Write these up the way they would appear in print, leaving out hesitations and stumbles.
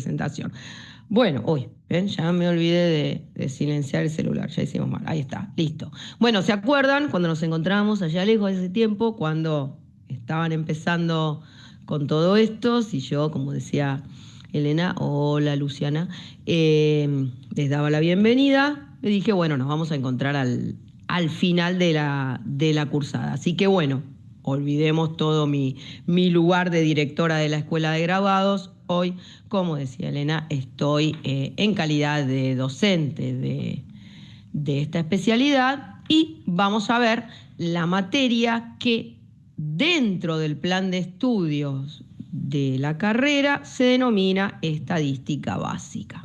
presentación. Bueno, uy, ¿ven? Ya me olvidé de silenciar el celular, ya hicimos mal. Ahí está, listo. Bueno, ¿se acuerdan cuando nos encontramos allá lejos de ese tiempo, cuando estaban empezando con todo esto? Si yo, como decía Elena, hola Luciana, les daba la bienvenida, le dije, bueno, nos vamos a encontrar al final de la cursada. Así que bueno, olvidemos todo mi lugar de directora de la Escuela de Graduados. Hoy, como decía Elena, estoy en calidad de docente de esta especialidad y vamos a ver la materia que dentro del plan de estudios de la carrera se denomina estadística básica.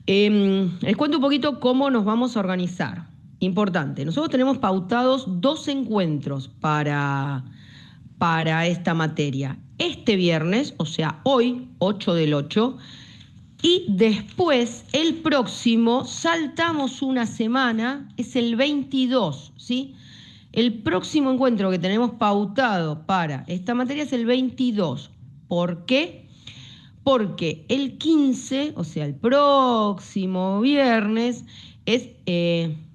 Les cuento un poquito cómo nos vamos a organizar. Importante, nosotros tenemos pautados 2 encuentros para esta materia. Este viernes, o sea, hoy, 8 del 8, y después, el próximo, saltamos una semana, es el 22, ¿sí? El próximo encuentro que tenemos pautado para esta materia es el 22. ¿Por qué? Porque el 15, o sea, el próximo viernes, es,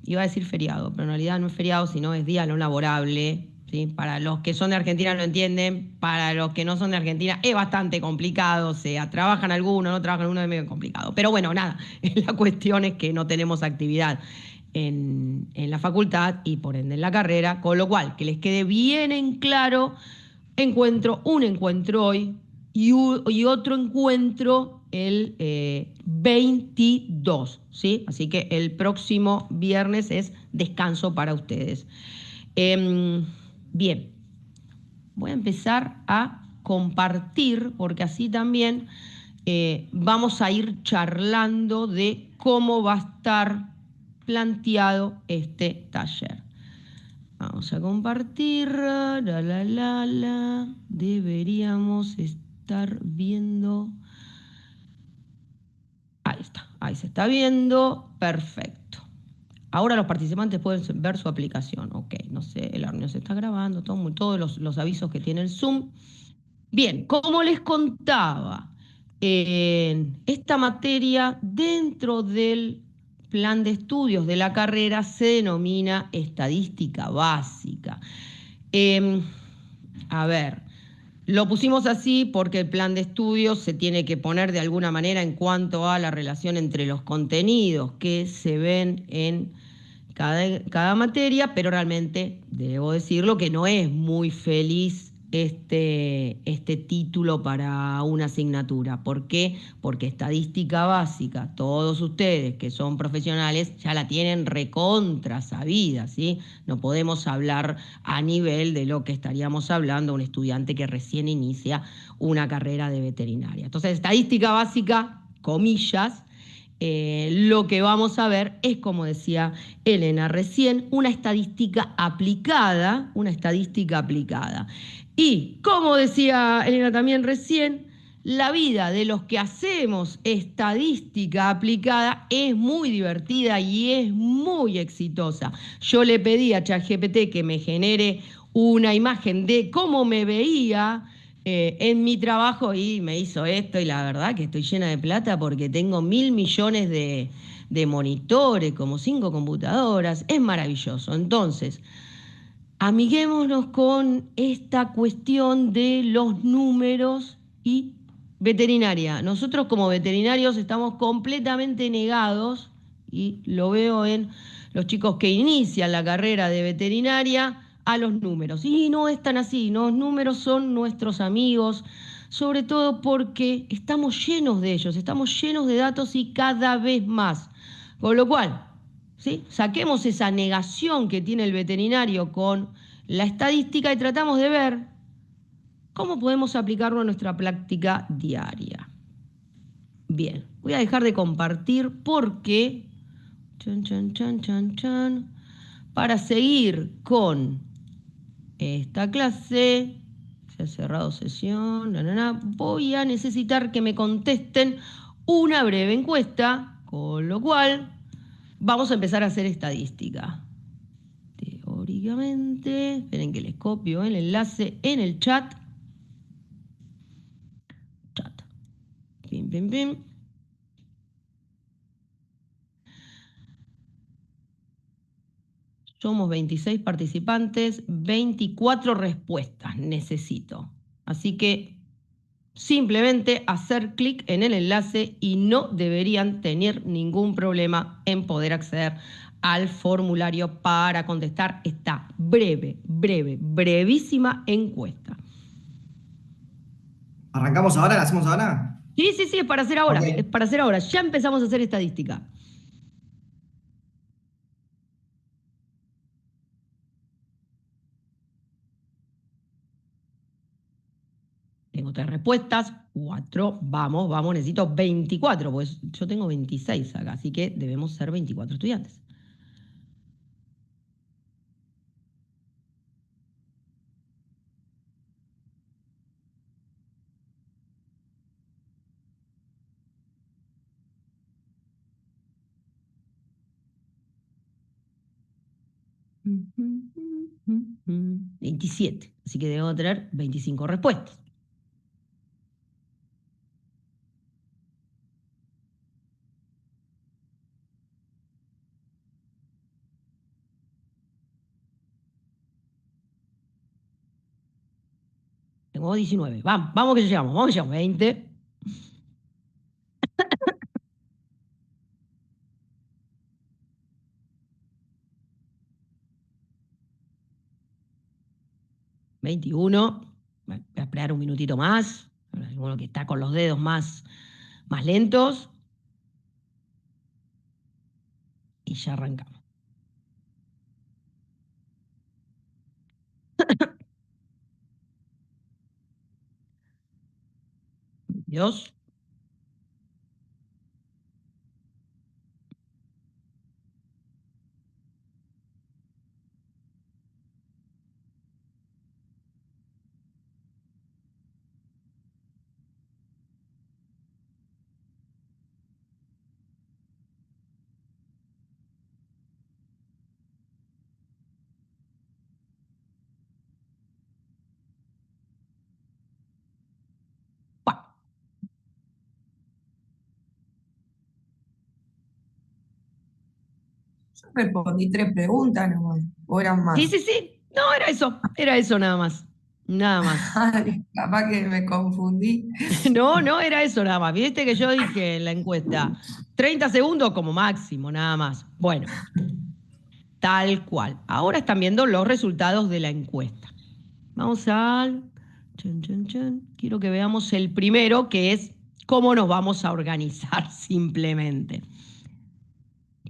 iba a decir feriado, pero en realidad no es feriado, sino es día no laborable, ¿sí? Para los que son de Argentina lo entienden, para los que no son de Argentina es bastante complicado, o sea, trabajan algunos, no trabajan algunos, es medio complicado. Pero bueno, nada, la cuestión es que no tenemos actividad en la facultad y por ende en la carrera, con lo cual, que les quede bien en claro, un encuentro hoy y otro encuentro el 22, ¿sí? Así que el próximo viernes es descanso para ustedes. Bien, voy a empezar a compartir, porque así también vamos a ir charlando de cómo va a estar planteado este taller. Vamos a compartir. Deberíamos estar viendo. Ahí está, ahí se está viendo. Perfecto. Ahora los participantes pueden ver su aplicación. Ok, no sé, la reunión se está grabando, todos los avisos que tiene el Zoom. Bien, como les contaba, esta materia dentro del plan de estudios de la carrera se denomina estadística básica. Eh, a ver, lo pusimos así porque el plan de estudios se tiene que poner de alguna manera en cuanto a la relación entre los contenidos que se ven en cada materia, pero realmente debo decirlo que no es muy feliz este título para una asignatura. ¿Por qué? Porque estadística básica, todos ustedes que son profesionales ya la tienen recontra sabida, ¿sí? No podemos hablar a nivel de lo que estaríamos hablando un estudiante que recién inicia una carrera de veterinaria. Entonces, estadística básica, comillas, lo que vamos a ver es, como decía Elena recién, una estadística aplicada, Y, como decía Elena también recién, la vida de los que hacemos estadística aplicada es muy divertida y es muy exitosa. Yo le pedí a ChatGPT que me genere una imagen de cómo me veía en mi trabajo y me hizo esto y la verdad que estoy llena de plata porque tengo 1.000 millones de monitores, como 5 computadoras, es maravilloso. Entonces, amiguémonos con esta cuestión de los números y veterinaria. Nosotros como veterinarios estamos completamente negados, y lo veo en los chicos que inician la carrera de veterinaria, a los números. Y no es tan así, los números son nuestros amigos, sobre todo porque estamos llenos de ellos, estamos llenos de datos y cada vez más. Con lo cual, ¿sí? Saquemos esa negación que tiene el veterinario con la estadística y tratamos de ver cómo podemos aplicarlo a nuestra práctica diaria. Bien, voy a dejar de compartir porque para seguir con esta clase, se ha cerrado sesión, voy a necesitar que me contesten una breve encuesta, con lo cual vamos a empezar a hacer estadística. Teóricamente, esperen que les copio el enlace en el chat. pim, pim. Somos 26 participantes, 24 respuestas necesito. Así que simplemente hacer clic en el enlace y no deberían tener ningún problema en poder acceder al formulario para contestar esta brevísima encuesta. ¿Arrancamos ahora? ¿La hacemos ahora? Sí, sí, sí, es para hacer ahora, es Ok. para hacer ahora. Ya empezamos a hacer estadística. Tengo 3 respuestas, 4, vamos, vamos, necesito 24, pues yo tengo 26 acá, así que debemos ser 24 estudiantes. Mm, mm, mm, 27, así que debo tener 25 respuestas. Tengo 19, vamos, vamos que llegamos, vamos que llegamos, 20. 21. Bueno, voy a esperar un minutito más. Alguno que está con los dedos más lentos. Y ya arrancamos. Dios. Yo respondí 3 preguntas nomás, o eran Sí, más. sí, sí. No, era eso nada más. Nada más. Ay, capaz que me confundí. No, no era eso nada más. Viste que yo dije en la encuesta, 30 segundos como máximo, nada más. Bueno, tal cual. Ahora están viendo los resultados de la encuesta. Vamos al... Chan, chan, chan. Quiero que veamos el primero, que es cómo nos vamos a organizar simplemente.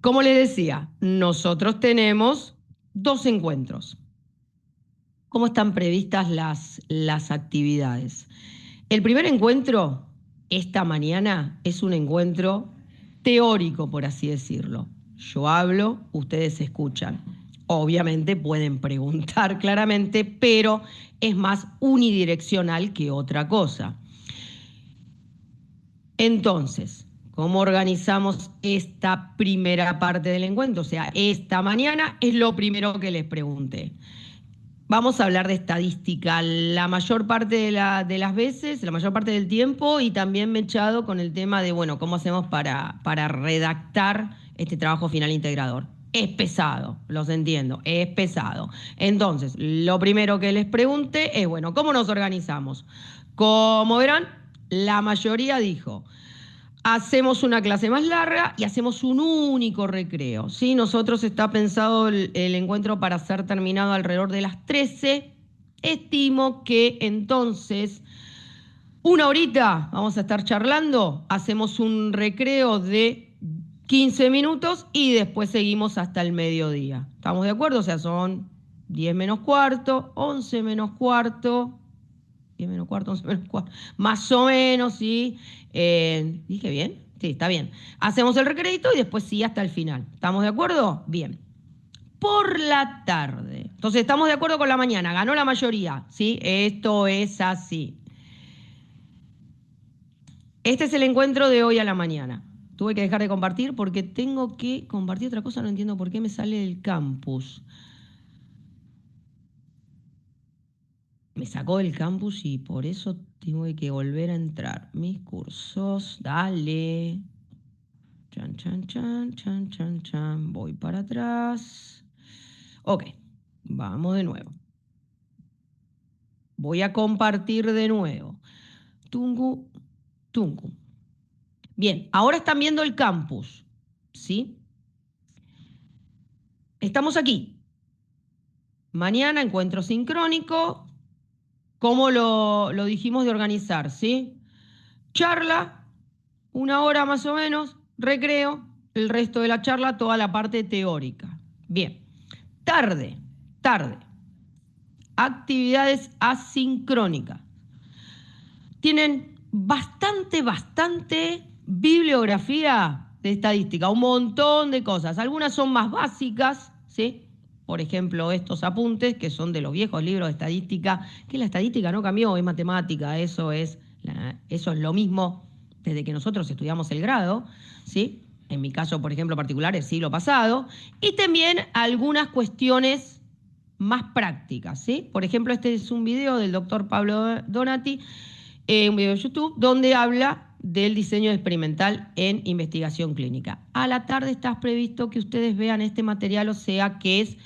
Como les decía, nosotros tenemos 2 encuentros. ¿Cómo están previstas las actividades? El primer encuentro, esta mañana, es un encuentro teórico, por así decirlo. Yo hablo, ustedes escuchan. Obviamente pueden preguntar claramente, pero es más unidireccional que otra cosa. Entonces, ¿cómo organizamos esta primera parte del encuentro? O sea, esta mañana es lo primero que les pregunté. Vamos a hablar de estadística la mayor parte de las veces, la mayor parte del tiempo, y también me he echado con el tema de, bueno, cómo hacemos para redactar este trabajo final integrador. Es pesado, los entiendo, es pesado. Entonces, lo primero que les pregunté es, bueno, ¿cómo nos organizamos? Como verán, la mayoría dijo, hacemos una clase más larga y hacemos un único recreo. ¿Sí? Nosotros está pensado el encuentro para ser terminado alrededor de las 13. Estimo que entonces, una horita vamos a estar charlando, hacemos un recreo de 15 minutos y después seguimos hasta el mediodía. ¿Estamos de acuerdo? O sea, son 10 menos cuarto, 11 menos cuarto, 10 menos cuarto, 11 menos cuarto, más o menos, ¿sí? ¿Dije bien? Sí, está bien. Hacemos el recrédito y después sí hasta el final. ¿Estamos de acuerdo? Bien. Por la tarde. Entonces, estamos de acuerdo con la mañana. Ganó la mayoría, ¿sí? Esto es así. Este es el encuentro de hoy a la mañana. Tuve que dejar de compartir porque tengo que compartir otra cosa. No entiendo por qué me sale del campus. Me sacó del campus y por eso Tengo que volver a entrar. Mis cursos, dale. Chan, chan, chan, chan, chan, chan. Voy para atrás. Ok, vamos de nuevo. Voy a compartir de nuevo. Tungu, tungu. Bien, ahora están viendo el campus, ¿sí? Estamos aquí. Mañana encuentro sincrónico. ¿Cómo lo dijimos de organizar, sí? Charla, 1 hora más o menos, recreo, el resto de la charla, toda la parte teórica. Bien, tarde, tarde. Actividades asincrónicas. Tienen bastante bibliografía de estadística, un montón de cosas. Algunas son más básicas, ¿sí? Por ejemplo, estos apuntes que son de los viejos libros de estadística, que la estadística no cambió, es matemática, eso es lo mismo desde que nosotros estudiamos el grado, ¿sí? En mi caso, por ejemplo, particular, el siglo pasado, y también algunas cuestiones más prácticas, ¿sí? Por ejemplo, este es un video del doctor Pablo Donati, un video de YouTube, donde habla del diseño experimental en investigación clínica. A la tarde está previsto que ustedes vean este material, o sea que es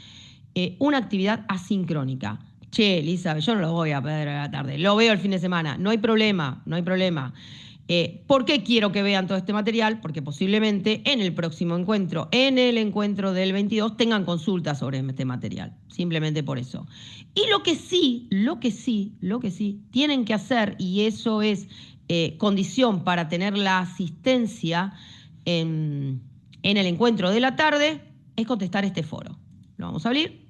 una actividad asincrónica. Che, Elizabeth, yo no lo voy a ver a la tarde, lo veo el fin de semana, no hay problema, no hay problema. ¿Por qué quiero que vean todo este material? Porque posiblemente en el próximo encuentro, en el encuentro del 22, tengan consultas sobre este material. Simplemente por eso. Y lo que sí tienen que hacer, y eso es condición para tener la asistencia en el encuentro de la tarde, es contestar este foro. Lo vamos a abrir.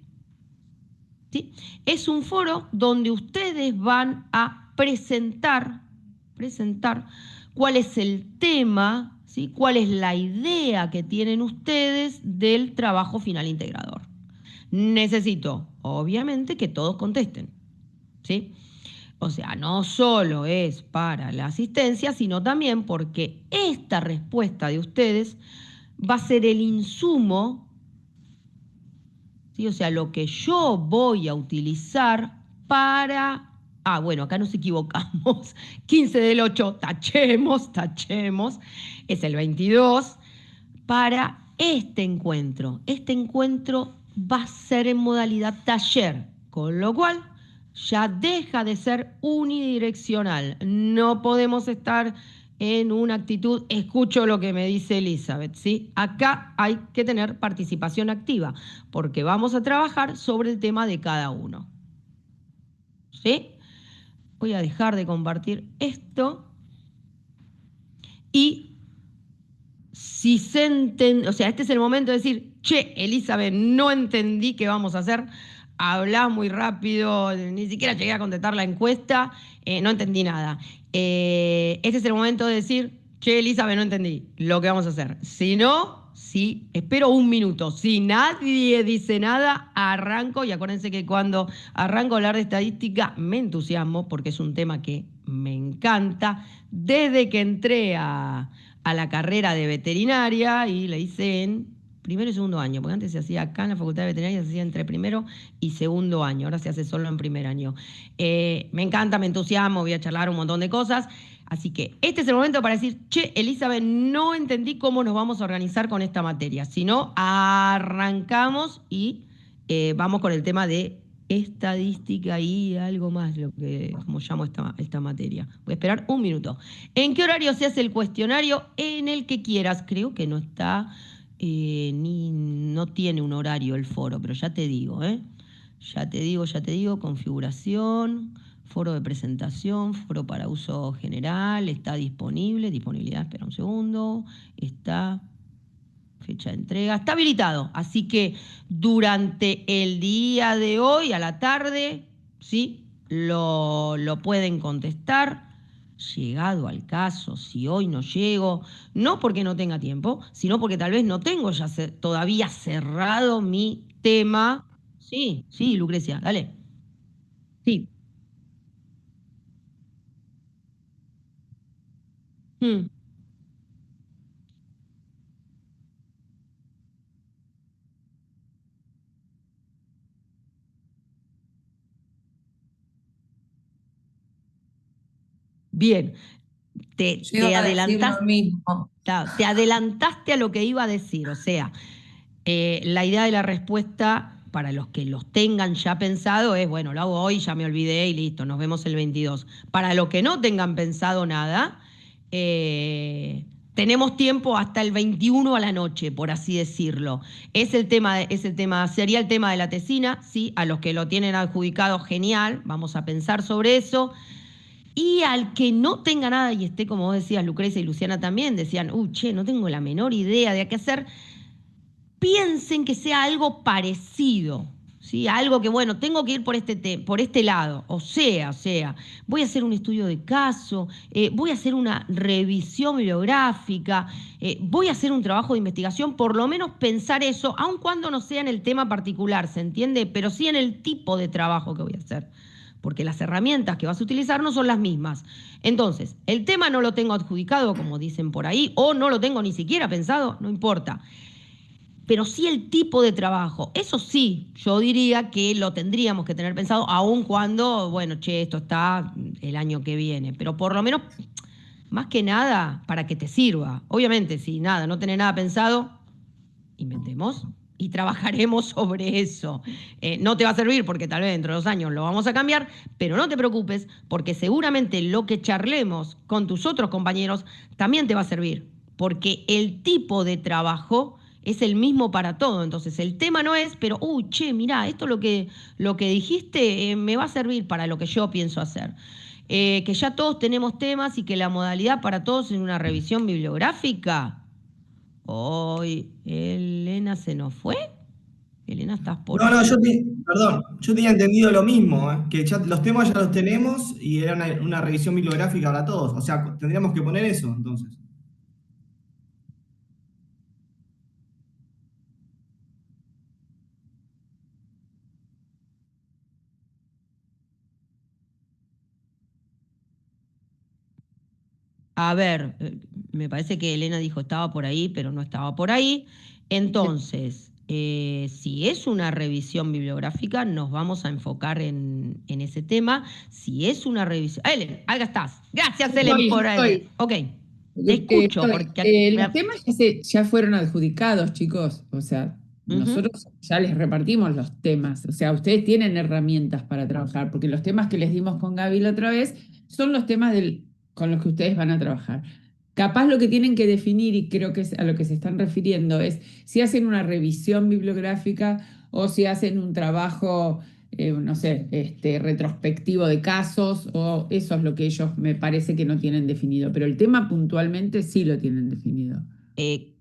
¿Sí? Es un foro donde ustedes van a presentar cuál es el tema, ¿sí? Cuál es la idea que tienen ustedes del trabajo final integrador. Necesito, obviamente, que todos contesten, ¿sí? O sea, no solo es para la asistencia, sino también porque esta respuesta de ustedes va a ser el insumo, ¿sí? O sea, lo que yo voy a utilizar para... Ah, bueno, acá nos equivocamos. 15 del 8, tachemos. Es el 22 para este encuentro. Este encuentro va a ser en modalidad taller, con lo cual ya deja de ser unidireccional. No podemos estar en una actitud, escucho lo que me dice Elizabeth, ¿sí? Acá hay que tener participación activa, porque vamos a trabajar sobre el tema de cada uno, ¿sí? Voy a dejar de compartir esto y si se entiende, o sea, este es el momento de decir, che, Elizabeth, no entendí qué vamos a hacer, hablás muy rápido, ni siquiera llegué a contestar la encuesta, no entendí nada. Este es el momento de decir, che, Elizabeth, no entendí lo que vamos a hacer. Si no, sí, espero 1 minuto. Si nadie dice nada, arranco, y acuérdense que cuando arranco a hablar de estadística me entusiasmo porque es un tema que me encanta. Desde que entré a la carrera de veterinaria y la hice en primero y segundo año, porque antes se hacía acá en la Facultad de Veterinaria, se hacía entre primero y segundo año, ahora se hace solo en primer año. Me encanta, me entusiasmo, voy a charlar un montón de cosas, así que este es el momento para decir, che, Elizabeth, no entendí cómo nos vamos a organizar con esta materia, si no, arrancamos y vamos con el tema de estadística y algo más, lo que como llamo esta materia. Voy a esperar 1 minuto. ¿En qué horario se hace el cuestionario? En el que quieras. Creo que no está, no tiene un horario el foro, pero ya te digo, ¿eh? Ya te digo, configuración, foro de presentación, foro para uso general, está disponible, disponibilidad, espera un segundo, está... Fecha de entrega. Está habilitado. Así que durante el día de hoy, a la tarde, ¿sí? Lo pueden contestar. Llegado al caso, si hoy no llego, no porque no tenga tiempo, sino porque tal vez no tengo ya todavía cerrado mi tema. Sí, sí, Lucrecia, dale. Sí. Mm. Bien, te Yo iba a decir adelantaste, lo mismo. claro, te adelantaste a lo que iba a decir, o sea, la idea de la respuesta, para los que los tengan ya pensado, es, bueno, lo hago hoy, ya me olvidé y listo, nos vemos el 22. Para los que no tengan pensado nada, tenemos tiempo hasta el 21 a la noche, por así decirlo. Sería el tema de la tesina, sí, a los que lo tienen adjudicado, genial, vamos a pensar sobre eso. Y al que no tenga nada y esté, como vos decías, Lucrecia y Luciana también, decían, che, no tengo la menor idea de qué hacer, piensen que sea algo parecido, ¿sí? Algo que, bueno, tengo que ir por este lado, o sea, voy a hacer un estudio de caso, voy a hacer una revisión bibliográfica, voy a hacer un trabajo de investigación, por lo menos pensar eso, aun cuando no sea en el tema particular, ¿se entiende? Pero sí en el tipo de trabajo que voy a hacer, porque las herramientas que vas a utilizar no son las mismas. Entonces, el tema no lo tengo adjudicado, como dicen por ahí, o no lo tengo ni siquiera pensado, no importa, pero sí el tipo de trabajo. Eso sí, yo diría que lo tendríamos que tener pensado, aun cuando, bueno, che, esto está el año que viene, pero por lo menos, más que nada, para que te sirva. Obviamente, si nada, no tenés nada pensado, inventemos y trabajaremos sobre eso. No te va a servir porque tal vez dentro de 2 años lo vamos a cambiar, pero no te preocupes porque seguramente lo que charlemos con tus otros compañeros también te va a servir, porque el tipo de trabajo es el mismo para todo. Entonces el tema no es, pero, che, mirá, esto lo que dijiste me va a servir para lo que yo pienso hacer. Que ya todos tenemos temas y que la modalidad para todos es una revisión bibliográfica. Hoy, Elena se nos fue. Elena, ¿estás por No, ahí? perdón, yo tenía entendido lo mismo, que ya los temas ya los tenemos y era una revisión bibliográfica para todos. O sea, tendríamos que poner eso, entonces. A ver, me parece que Elena dijo estaba por ahí, pero no estaba por ahí. Entonces, si es una revisión bibliográfica, nos vamos a enfocar en ese tema. Si es una revisión... Ellen, acá estás. Gracias, Ellen, por... Estoy. Ok, te escucho, porque... Los temas ya fueron adjudicados, chicos. O sea, Ujú. nosotros ya les repartimos los temas. O sea, ustedes tienen herramientas para trabajar, porque los temas que les dimos con Gaby la otra vez son los temas con los que ustedes van a trabajar. Capaz lo que tienen que definir, y creo que es a lo que se están refiriendo, es si hacen una revisión bibliográfica o si hacen un trabajo no sé, retrospectivo de casos, o eso es lo que ellos me parece que no tienen definido, pero el tema puntualmente sí lo tienen definido. Eh,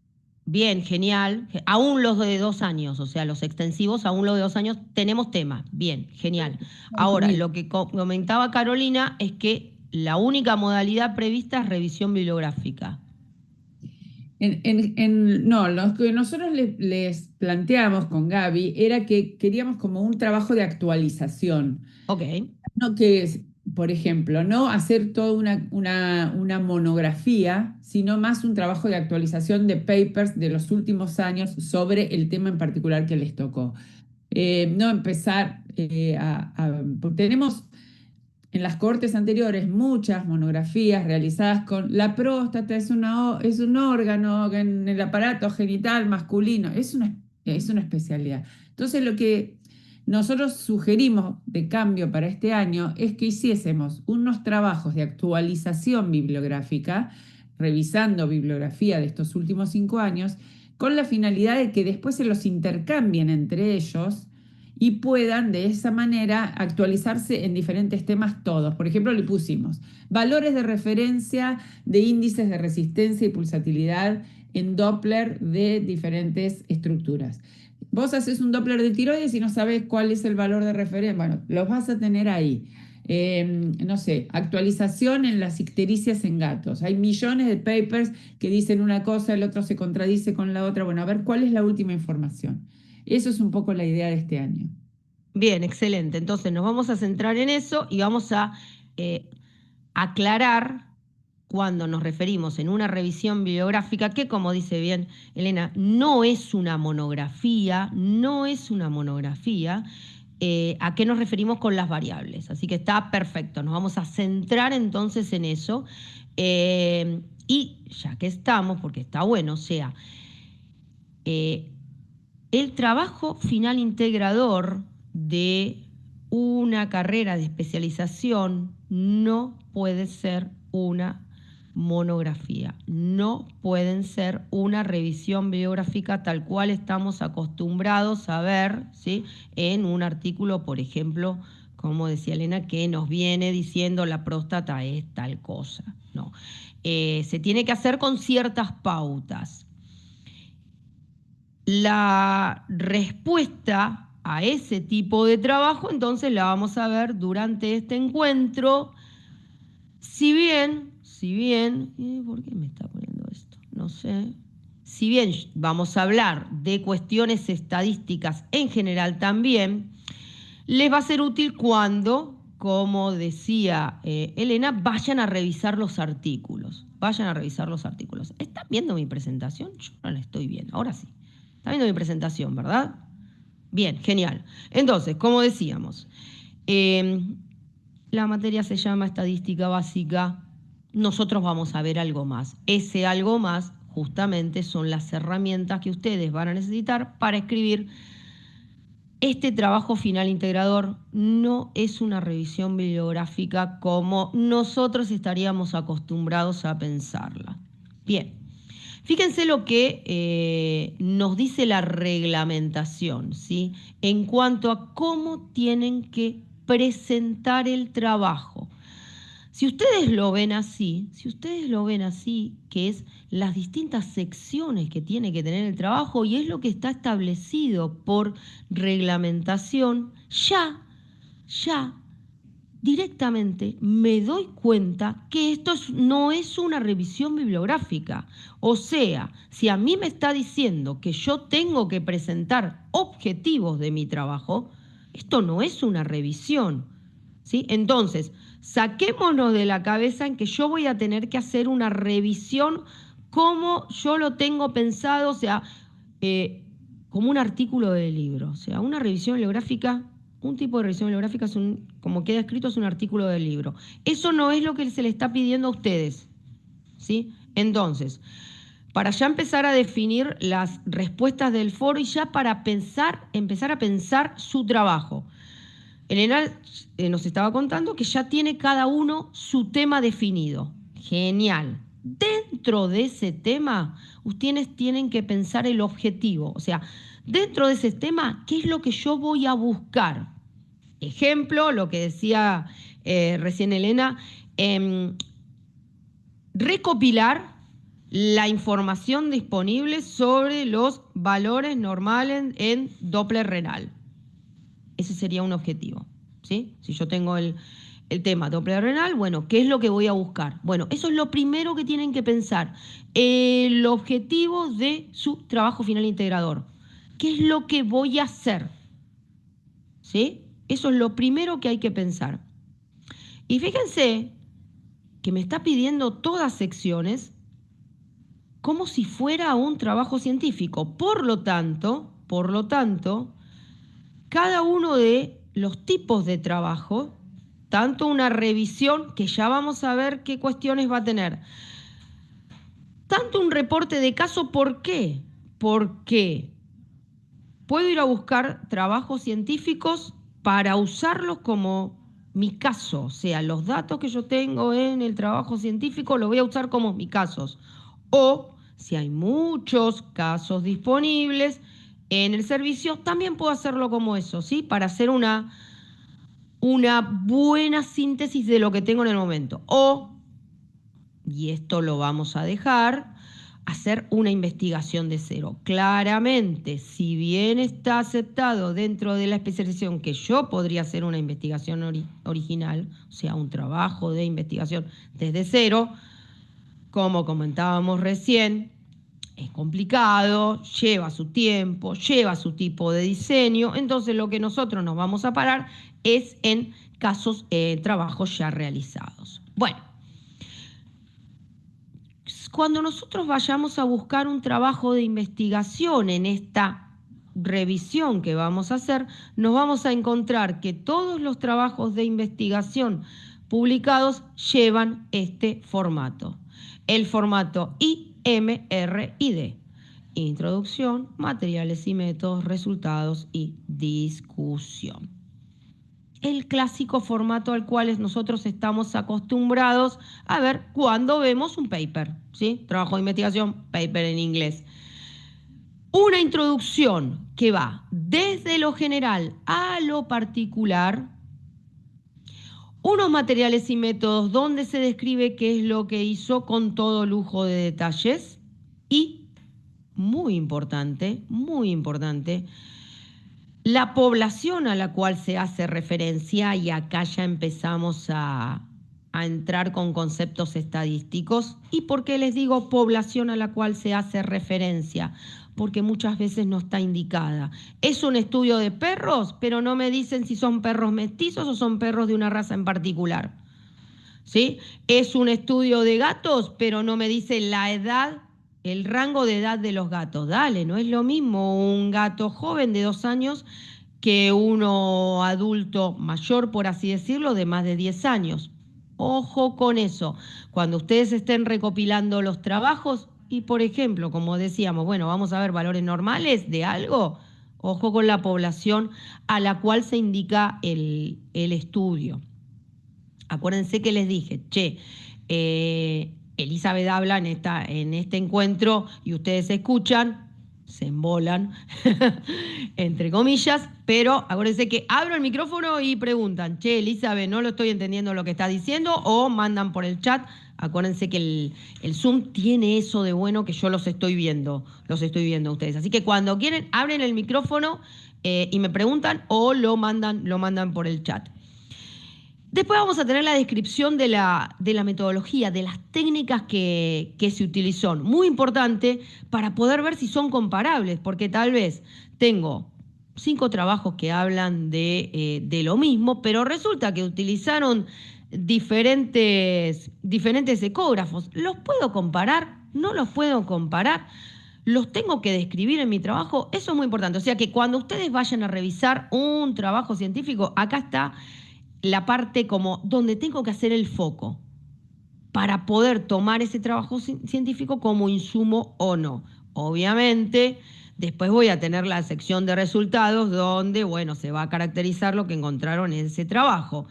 Bien, genial. Aún los de 2 años, o sea, los extensivos, aún los de 2 años, tenemos tema. Bien, genial. Ahora, Definido. lo que comentaba Carolina es que la única modalidad prevista es revisión bibliográfica. No, lo que nosotros les planteamos con Gaby era que queríamos como un trabajo de actualización. Ok, No que es, por ejemplo, no hacer toda una monografía, sino más un trabajo de actualización de papers de los últimos años sobre el tema en particular que les tocó. No empezar porque tenemos en las cortes anteriores muchas monografías realizadas con la próstata, es un órgano en el aparato genital masculino, es una especialidad. Entonces lo que nosotros sugerimos de cambio para este año es que hiciésemos unos trabajos de actualización bibliográfica, revisando bibliografía de estos últimos 5 años, con la finalidad de que después se los intercambien entre ellos y puedan de esa manera actualizarse en diferentes temas todos. Por ejemplo, le pusimos valores de referencia de índices de resistencia y pulsatilidad en Doppler de diferentes estructuras. Vos haces un Doppler de tiroides y no sabes cuál es el valor de referencia. Bueno, los vas a tener ahí. No sé, actualización en las ictericias en gatos. Hay millones de papers que dicen una cosa, el otro se contradice con la otra. Bueno, a ver cuál es la última información. Eso es un poco la idea de este año. bien, excelente. Entonces nos vamos a centrar en eso y vamos a aclarar cuando nos referimos en una revisión bibliográfica, que como dice bien Elena, no es una monografía, no es una monografía, a qué nos referimos con las variables. Así que está perfecto, nos vamos a centrar entonces en eso. Y ya que estamos, porque está bueno, o sea, el trabajo final integrador de una carrera de especialización no puede ser una monografía, no pueden ser una revisión bibliográfica tal cual estamos acostumbrados a ver, ¿sí?, en un artículo, por ejemplo, como decía Elena, que nos viene diciendo la próstata es tal cosa. No, se tiene que hacer con ciertas pautas. La respuesta a ese tipo de trabajo, entonces la vamos a ver durante este encuentro. Si bien, ¿por qué me está poniendo esto? No sé. Si bien vamos a hablar de cuestiones estadísticas en general también, les va a ser útil cuando, como decía Elena, vayan a revisar los artículos. Vayan a revisar los artículos. ¿Están viendo mi presentación? Yo no la estoy viendo. Ahora sí. ¿Están viendo mi presentación, verdad? Bien, genial. Entonces, como decíamos, la materia se llama estadística básica. Nosotros vamos a ver algo más. Ese algo más justamente son las herramientas que ustedes van a necesitar para escribir este trabajo final integrador. No es una revisión bibliográfica como nosotros estaríamos acostumbrados a pensarla. Bien. Fíjense lo que nos dice la reglamentación, ¿sí?, en cuanto a cómo tienen que presentar el trabajo. Si ustedes lo ven así, que es las distintas secciones que tiene que tener el trabajo y es lo que está establecido por reglamentación, ya directamente me doy cuenta que esto no es una revisión bibliográfica. O sea, si a mí me está diciendo que yo tengo que presentar objetivos de mi trabajo, esto no es una revisión, ¿sí? Entonces, saquémonos de la cabeza en que yo voy a tener que hacer una revisión como yo lo tengo pensado, o sea, como un artículo de libro. O sea, una revisión bibliográfica, un tipo de revisión bibliográfica, como queda escrito, es un artículo del libro. Eso no es lo que se le está pidiendo a ustedes, ¿sí? Entonces, para ya empezar a definir las respuestas del foro y ya para empezar a pensar su trabajo. Elena nos estaba contando que ya tiene cada uno su tema definido. Genial. Dentro de ese tema, ustedes tienen que pensar el objetivo. O sea, dentro de ese tema, ¿qué es lo que yo voy a buscar? Ejemplo, lo que decía recién Elena, recopilar la información disponible sobre los valores normales en Doppler renal. Ese sería un objetivo, ¿sí? Si yo tengo el tema Doppler renal, bueno, ¿qué es lo que voy a buscar? Bueno, eso es lo primero que tienen que pensar. El objetivo de su trabajo final integrador. ¿Qué es lo que voy a hacer? ¿Sí? Eso es lo primero que hay que pensar. Y fíjense que me está pidiendo todas secciones como si fuera un trabajo científico. Por lo tanto, cada uno de los tipos de trabajo, tanto una revisión, que ya vamos a ver qué cuestiones va a tener, tanto un reporte de caso. ¿Por qué? Porque puedo ir a buscar trabajos científicos para usarlos como mi caso, o sea, los datos que yo tengo en el trabajo científico los voy a usar como mis casos. O si hay muchos casos disponibles en el servicio, también puedo hacerlo como eso, ¿sí? Para hacer una buena síntesis de lo que tengo en el momento. O, y esto lo vamos a dejar, hacer una investigación de cero. Claramente, si bien está aceptado dentro de la especialización que yo podría hacer una investigación original, o sea, un trabajo de investigación desde cero, como comentábamos recién, es complicado, lleva su tiempo, lleva su tipo de diseño. Entonces, lo que nosotros nos vamos a parar es en casos, trabajos ya realizados. Bueno, cuando nosotros vayamos a buscar un trabajo de investigación en esta revisión que vamos a hacer, nos vamos a encontrar que todos los trabajos de investigación publicados llevan este formato. El formato IMRID. Introducción, materiales y métodos, resultados y discusión. El clásico formato al cual nosotros estamos acostumbrados a ver cuando vemos un paper, ¿sí? Trabajo de investigación, paper en inglés. Una introducción que va desde lo general a lo particular, unos materiales y métodos donde se describe qué es lo que hizo con todo lujo de detalles y, muy importante, la población a la cual se hace referencia, y acá ya empezamos a entrar con conceptos estadísticos. ¿Y por qué les digo población a la cual se hace referencia? Porque muchas veces no está indicada. Es un estudio de perros, pero no me dicen si son perros mestizos o son perros de una raza en particular. ¿Sí? Es un estudio de gatos, pero no me dice la edad, el rango de edad de los gatos. Dale, no es lo mismo un gato joven de 2 años que uno adulto mayor, por así decirlo, de más de 10 años. Ojo con eso. Cuando ustedes estén recopilando los trabajos y, por ejemplo, como decíamos, bueno, vamos a ver valores normales de algo, ojo con la población a la cual se indica el estudio. Acuérdense que les dije, Elizabeth habla en este encuentro y ustedes escuchan, se embolan, entre comillas, pero acuérdense que abro el micrófono y preguntan, Elizabeth, no lo estoy entendiendo lo que está diciendo, o mandan por el chat. Acuérdense que el Zoom tiene eso de bueno que yo los estoy viendo a ustedes. Así que cuando quieren, abren el micrófono y me preguntan o lo mandan por el chat. Después vamos a tener la descripción de la metodología, de las técnicas que se utilizó. Muy importante para poder ver si son comparables, porque tal vez tengo 5 trabajos que hablan de lo mismo, pero resulta que utilizaron diferentes ecógrafos. ¿Los puedo comparar? ¿No los puedo comparar? ¿Los tengo que describir en mi trabajo? Eso es muy importante. O sea que cuando ustedes vayan a revisar un trabajo científico, acá está la parte como donde tengo que hacer el foco para poder tomar ese trabajo científico como insumo o no. Obviamente, después voy a tener la sección de resultados donde, bueno, se va a caracterizar lo que encontraron en ese trabajo.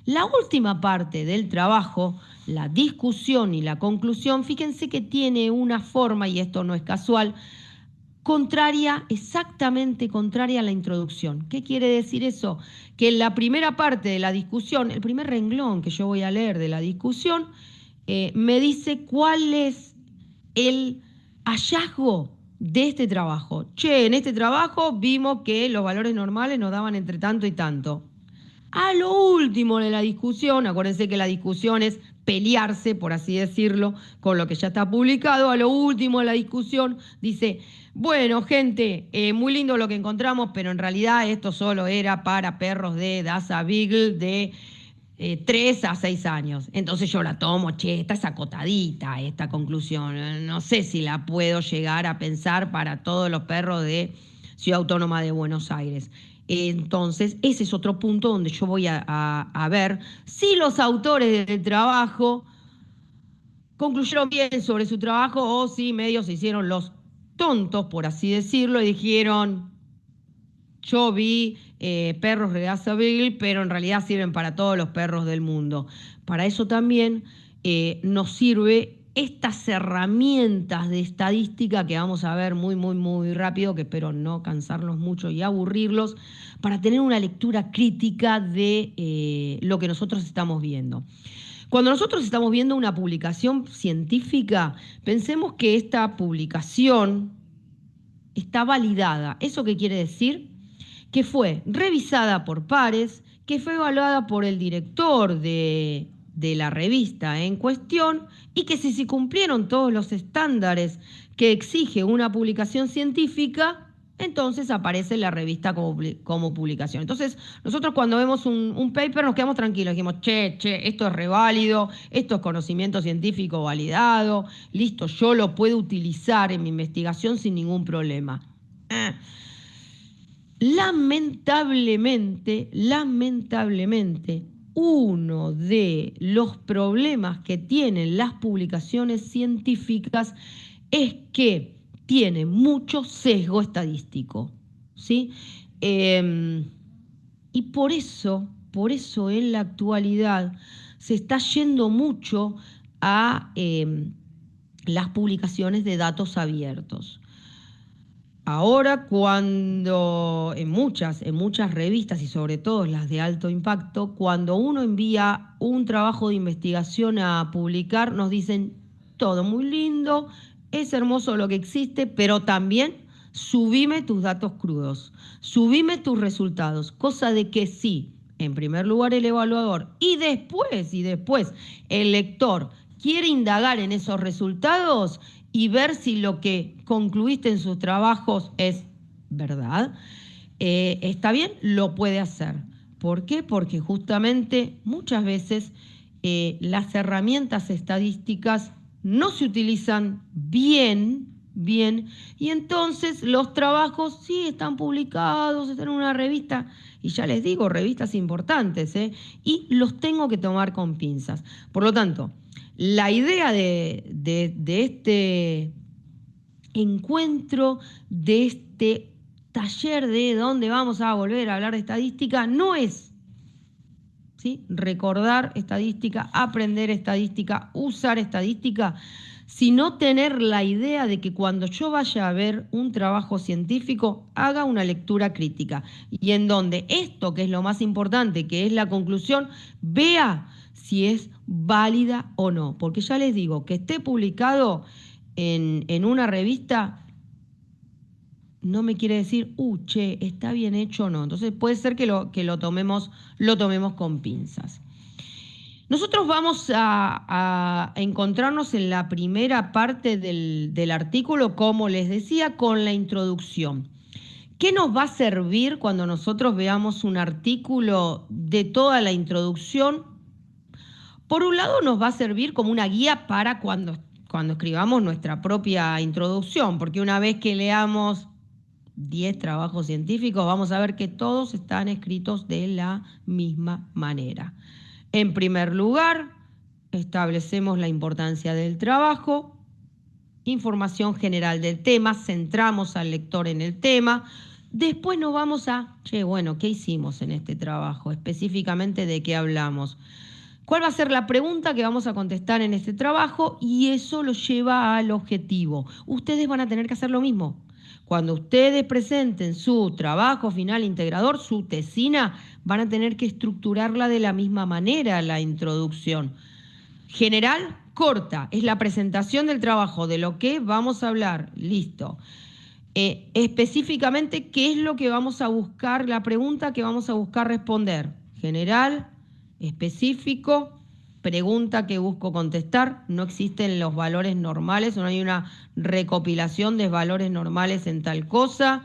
La última parte del trabajo, la discusión y la conclusión, fíjense que tiene una forma, y esto no es casual, exactamente contraria a la introducción. ¿Qué quiere decir eso? Que en la primera parte de la discusión, el primer renglón que yo voy a leer de la discusión, me dice cuál es el hallazgo de este trabajo. En este trabajo vimos que los valores normales nos daban entre tanto y tanto. A lo último de la discusión, acuérdense que la discusión es pelearse, por así decirlo, con lo que ya está publicado. A lo último de la discusión dice, bueno, gente, muy lindo lo que encontramos, pero en realidad esto solo era para perros de Dachshund Beagle de 3 a 6 años. Entonces yo la tomo, esta es acotadita esta conclusión. No sé si la puedo llegar a pensar para todos los perros de Ciudad Autónoma de Buenos Aires. Entonces, ese es otro punto donde yo voy a ver si los autores del trabajo concluyeron bien sobre su trabajo o si medio se hicieron los tontos, por así decirlo, y dijeron, yo vi perros de Dachshund Beagle, pero en realidad sirven para todos los perros del mundo. Para eso también nos sirve estas herramientas de estadística que vamos a ver muy rápido, que espero no cansarlos mucho y aburrirlos, para tener una lectura crítica de lo que nosotros estamos viendo. Cuando nosotros estamos viendo una publicación científica, pensemos que esta publicación está validada. ¿Eso qué quiere decir? Que fue revisada por pares, que fue evaluada por el director de la revista en cuestión y que si se cumplieron todos los estándares que exige una publicación científica, entonces aparece en la revista como publicación. Entonces, nosotros cuando vemos un paper nos quedamos tranquilos, dijimos, esto es reválido, esto es conocimiento científico validado, listo, yo lo puedo utilizar en mi investigación sin ningún problema. Lamentablemente, uno de los problemas que tienen las publicaciones científicas es que tienen mucho sesgo estadístico, ¿sí? Y por eso en la actualidad se está yendo mucho a las publicaciones de datos abiertos. Ahora cuando en muchas revistas y sobre todo las de alto impacto, cuando uno envía un trabajo de investigación a publicar, nos dicen todo muy lindo, es hermoso lo que existe, pero también subime tus datos crudos, subime tus resultados, cosa de que sí, en primer lugar el evaluador y después el lector quiere indagar en esos resultados y ver si lo que concluiste en sus trabajos es verdad, está bien, lo puede hacer. ¿Por qué? Porque justamente muchas veces las herramientas estadísticas no se utilizan bien, y entonces los trabajos sí están publicados, están en una revista, y ya les digo, revistas importantes, y los tengo que tomar con pinzas. Por lo tanto, la idea de este encuentro, de este taller de donde vamos a volver a hablar de estadística, no es, ¿sí?, recordar estadística, aprender estadística, usar estadística, sino tener la idea de que cuando yo vaya a ver un trabajo científico, haga una lectura crítica y en donde esto, que es lo más importante, que es la conclusión, vea si es válida o no. Porque ya les digo, que esté publicado en una revista no me quiere decir, che, está bien hecho o no. Entonces puede ser que lo tomemos con pinzas. Nosotros vamos a encontrarnos en la primera parte del artículo, como les decía, con la introducción. ¿Qué nos va a servir cuando nosotros veamos un artículo de toda la introducción? Por un lado, nos va a servir como una guía para cuando escribamos nuestra propia introducción, porque una vez que leamos 10 trabajos científicos, vamos a ver que todos están escritos de la misma manera. En primer lugar, establecemos la importancia del trabajo, información general del tema, centramos al lector en el tema. Después nos vamos a, ¿qué hicimos en este trabajo? Específicamente, ¿de qué hablamos? ¿Cuál va a ser la pregunta que vamos a contestar en este trabajo? Y eso lo lleva al objetivo. Ustedes van a tener que hacer lo mismo. Cuando ustedes presenten su trabajo final integrador, su tesina, van a tener que estructurarla de la misma manera, la introducción. General, corta, es la presentación del trabajo, de lo que vamos a hablar, listo. Específicamente, ¿qué es lo que vamos a buscar, la pregunta que vamos a buscar responder? General, específico, pregunta que busco contestar. No existen los valores normales, no hay una recopilación de valores normales en tal cosa,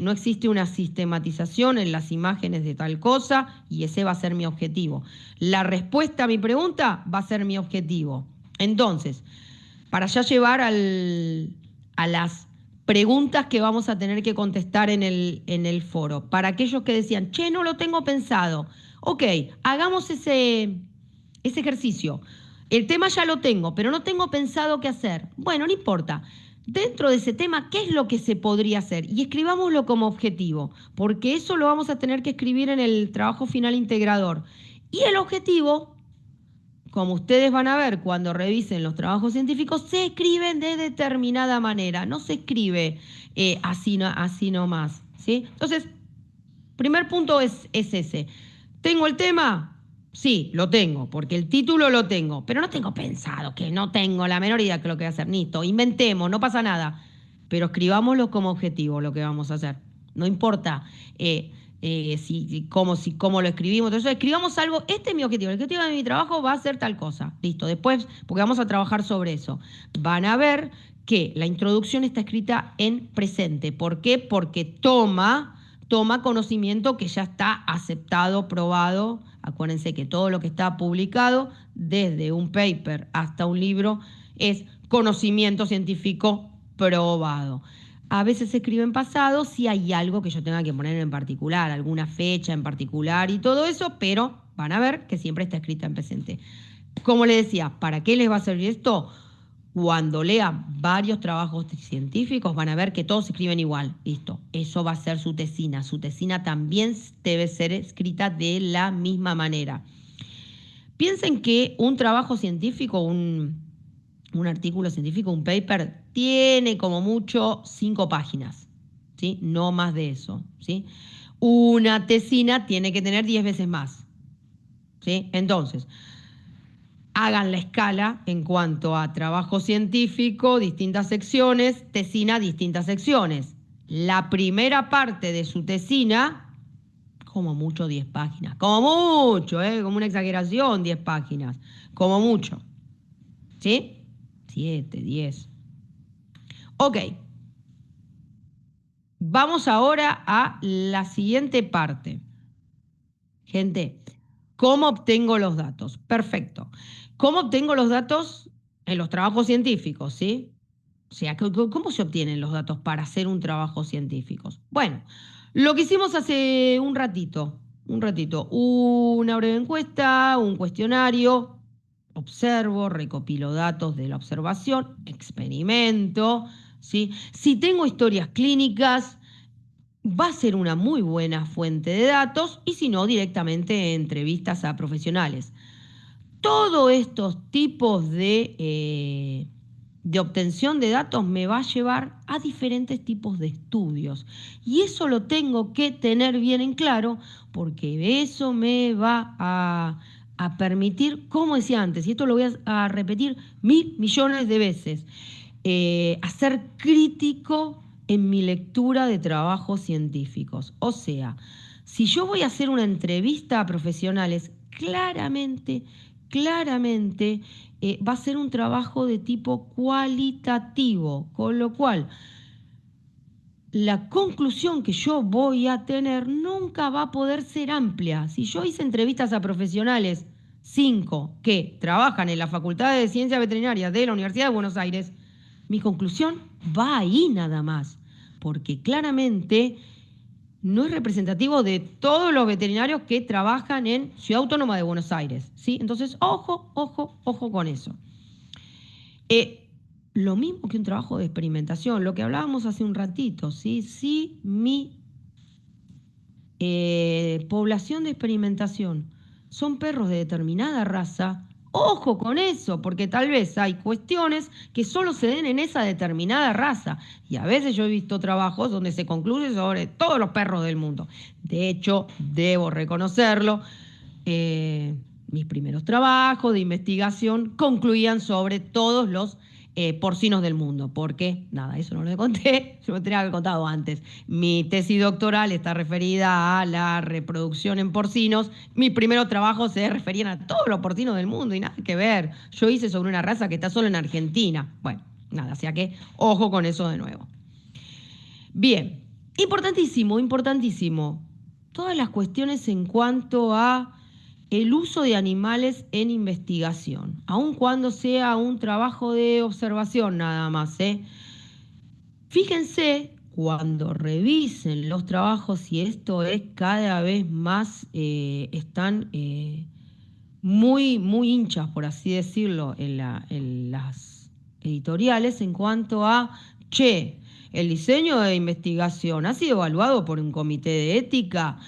no existe una sistematización en las imágenes de tal cosa, y ese va a ser mi objetivo. La respuesta a mi pregunta va a ser mi objetivo. Entonces, para ya llevar a las preguntas que vamos a tener que contestar en el foro, para aquellos que decían, no lo tengo pensado, ok, hagamos ese ejercicio. El tema ya lo tengo, pero no tengo pensado qué hacer. Bueno, no importa. Dentro de ese tema, ¿qué es lo que se podría hacer? Y escribámoslo como objetivo, porque eso lo vamos a tener que escribir en el trabajo final integrador. Y el objetivo, como ustedes van a ver cuando revisen los trabajos científicos, se escriben de determinada manera, no se escribe así nomás, ¿sí? Entonces, primer punto es ese. ¿Tengo el tema? Sí, lo tengo, porque el título lo tengo, pero no tengo pensado, que no tengo la menor idea de lo que voy a hacer. Listo, inventemos, no pasa nada, pero escribámoslo como objetivo lo que vamos a hacer. No importa cómo lo escribimos. Entonces, escribamos algo, este es mi objetivo, el objetivo de mi trabajo va a ser tal cosa. Listo, después, porque vamos a trabajar sobre eso. Van a ver que la introducción está escrita en presente. ¿Por qué? Porque toma conocimiento que ya está aceptado, probado. Acuérdense que todo lo que está publicado, desde un paper hasta un libro, es conocimiento científico probado. A veces se escribe en pasado si hay algo que yo tenga que poner en particular, alguna fecha en particular y todo eso, pero van a ver que siempre está escrita en presente. Como les decía, ¿para qué les va a servir esto? Cuando lean varios trabajos científicos van a ver que todos se escriben igual. Listo, eso va a ser su tesina. Su tesina también debe ser escrita de la misma manera. Piensen que un trabajo científico, un artículo científico, un paper, tiene como mucho 5 páginas, ¿sí? No más de eso, ¿sí? Una tesina tiene que tener 10 veces más, ¿sí? Entonces, hagan la escala en cuanto a trabajo científico, distintas secciones, tesina, distintas secciones. La primera parte de su tesina, como mucho 10 páginas, como mucho, como una exageración 10 páginas, como mucho, ¿sí? 7, 10. Ok, vamos ahora a la siguiente parte. Gente, ¿cómo obtengo los datos? Perfecto. ¿Cómo obtengo los datos en los trabajos científicos, sí? O sea, ¿cómo se obtienen los datos para hacer un trabajo científico? Bueno, lo que hicimos hace un ratito, una breve encuesta, un cuestionario, observo, recopilo datos de la observación, experimento, ¿sí? Si tengo historias clínicas, va a ser una muy buena fuente de datos y si no, directamente entrevistas a profesionales. Todos estos tipos de obtención de datos me va a llevar a diferentes tipos de estudios. Y eso lo tengo que tener bien en claro porque eso me va a permitir, como decía antes, y esto lo voy a repetir 1000 millones de veces, a ser crítico en mi lectura de trabajos científicos. O sea, si yo voy a hacer una entrevista a profesionales, claramente va a ser un trabajo de tipo cualitativo, con lo cual la conclusión que yo voy a tener nunca va a poder ser amplia. Si yo hice entrevistas a profesionales, 5, que trabajan en la Facultad de Ciencias Veterinarias de la Universidad de Buenos Aires, mi conclusión va ahí nada más, porque claramente no es representativo de todos los veterinarios que trabajan en Ciudad Autónoma de Buenos Aires, ¿sí? Entonces, ojo con eso. Lo mismo que un trabajo de experimentación, lo que hablábamos hace un ratito, ¿sí? Si mi población de experimentación son perros de determinada raza, ojo con eso, porque tal vez hay cuestiones que solo se den en esa determinada raza. Y a veces yo he visto trabajos donde se concluye sobre todos los perros del mundo. De hecho, debo reconocerlo, mis primeros trabajos de investigación concluían sobre todos los porcinos del mundo, porque, nada, eso no lo conté, yo me tenía que haber contado antes. Mi tesis doctoral está referida a la reproducción en porcinos. Mis primeros trabajos se referían a todos los porcinos del mundo y nada que ver. Yo hice sobre una raza que está solo en Argentina. Bueno, nada, o sea que ojo con eso de nuevo. Bien, importantísimo. Todas las cuestiones en cuanto a el uso de animales en investigación, aun cuando sea un trabajo de observación nada más, Fíjense cuando revisen los trabajos, y esto es cada vez más, están muy hinchas, por así decirlo, en las editoriales, en cuanto a, el diseño de investigación ha sido evaluado por un comité de ética.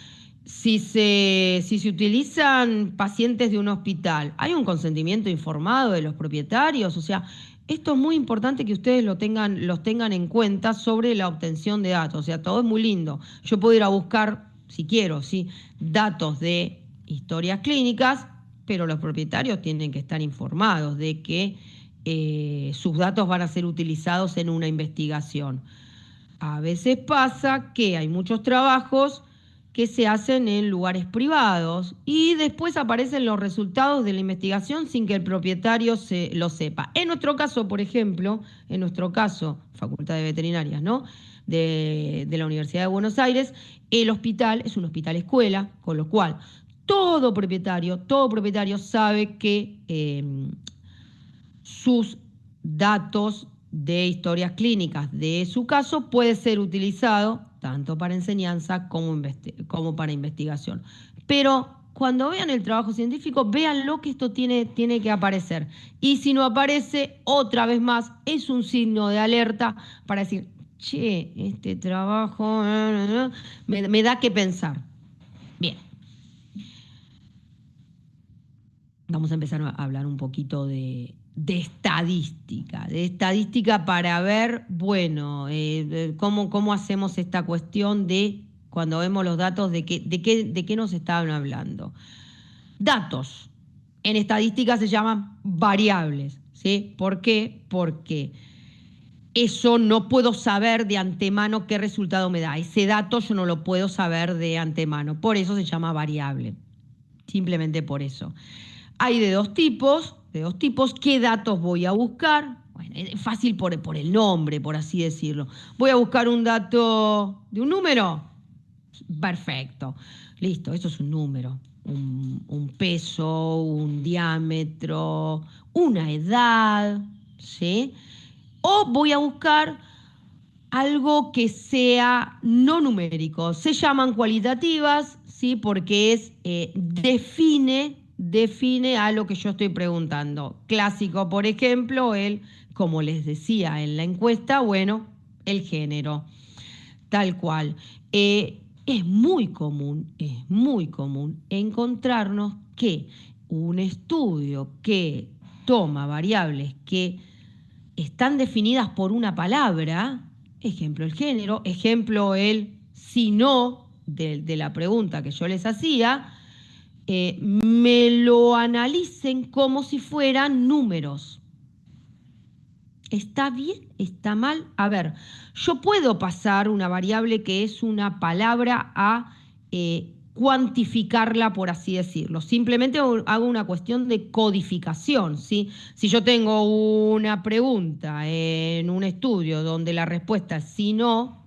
Si se utilizan pacientes de un hospital, ¿hay un consentimiento informado de los propietarios? O sea, esto es muy importante que ustedes los tengan en cuenta sobre la obtención de datos. O sea, todo es muy lindo. Yo puedo ir a buscar, si quiero, ¿sí?, datos de historias clínicas, pero los propietarios tienen que estar informados de que sus datos van a ser utilizados en una investigación. A veces pasa que hay muchos trabajos que se hacen en lugares privados y después aparecen los resultados de la investigación sin que el propietario lo sepa. En nuestro caso, por ejemplo, Facultad de Veterinarias, ¿no?, de la Universidad de Buenos Aires, el hospital es un hospital escuela, con lo cual todo propietario sabe que sus datos de historias clínicas de su caso puede ser utilizado tanto para enseñanza como para investigación. Pero cuando vean el trabajo científico, véanlo que esto tiene que aparecer. Y si no aparece, otra vez más, es un signo de alerta para decir, che, este trabajo me da que pensar. Bien. Vamos a empezar a hablar un poquito de estadística para ver, bueno, cómo hacemos esta cuestión de cuando vemos los datos, de qué nos estaban hablando. Datos. En estadística se llaman variables, ¿sí? ¿Por qué? Porque eso no puedo saber de antemano qué resultado me da. Ese dato yo no lo puedo saber de antemano. Por eso se llama variable. Simplemente por eso. Hay de dos tipos. ¿Qué datos voy a buscar? Bueno, es fácil por el nombre, por así decirlo. ¿Voy a buscar un dato de un número? Perfecto. Listo, eso es un número. Un peso, un diámetro, una edad, ¿sí? O voy a buscar algo que sea no numérico. Se llaman cualitativas, ¿sí? Porque define a lo que yo estoy preguntando. Clásico, por ejemplo, como les decía en la encuesta, bueno, el género, tal cual. Es muy común encontrarnos que un estudio que toma variables que están definidas por una palabra, ejemplo el género, ejemplo el si no de la pregunta que yo les hacía, me lo analicen como si fueran números. ¿Está bien? ¿Está mal? A ver, yo puedo pasar una variable que es una palabra a cuantificarla, por así decirlo. Simplemente hago una cuestión de codificación, ¿sí? Si yo tengo una pregunta en un estudio donde la respuesta es sí, no,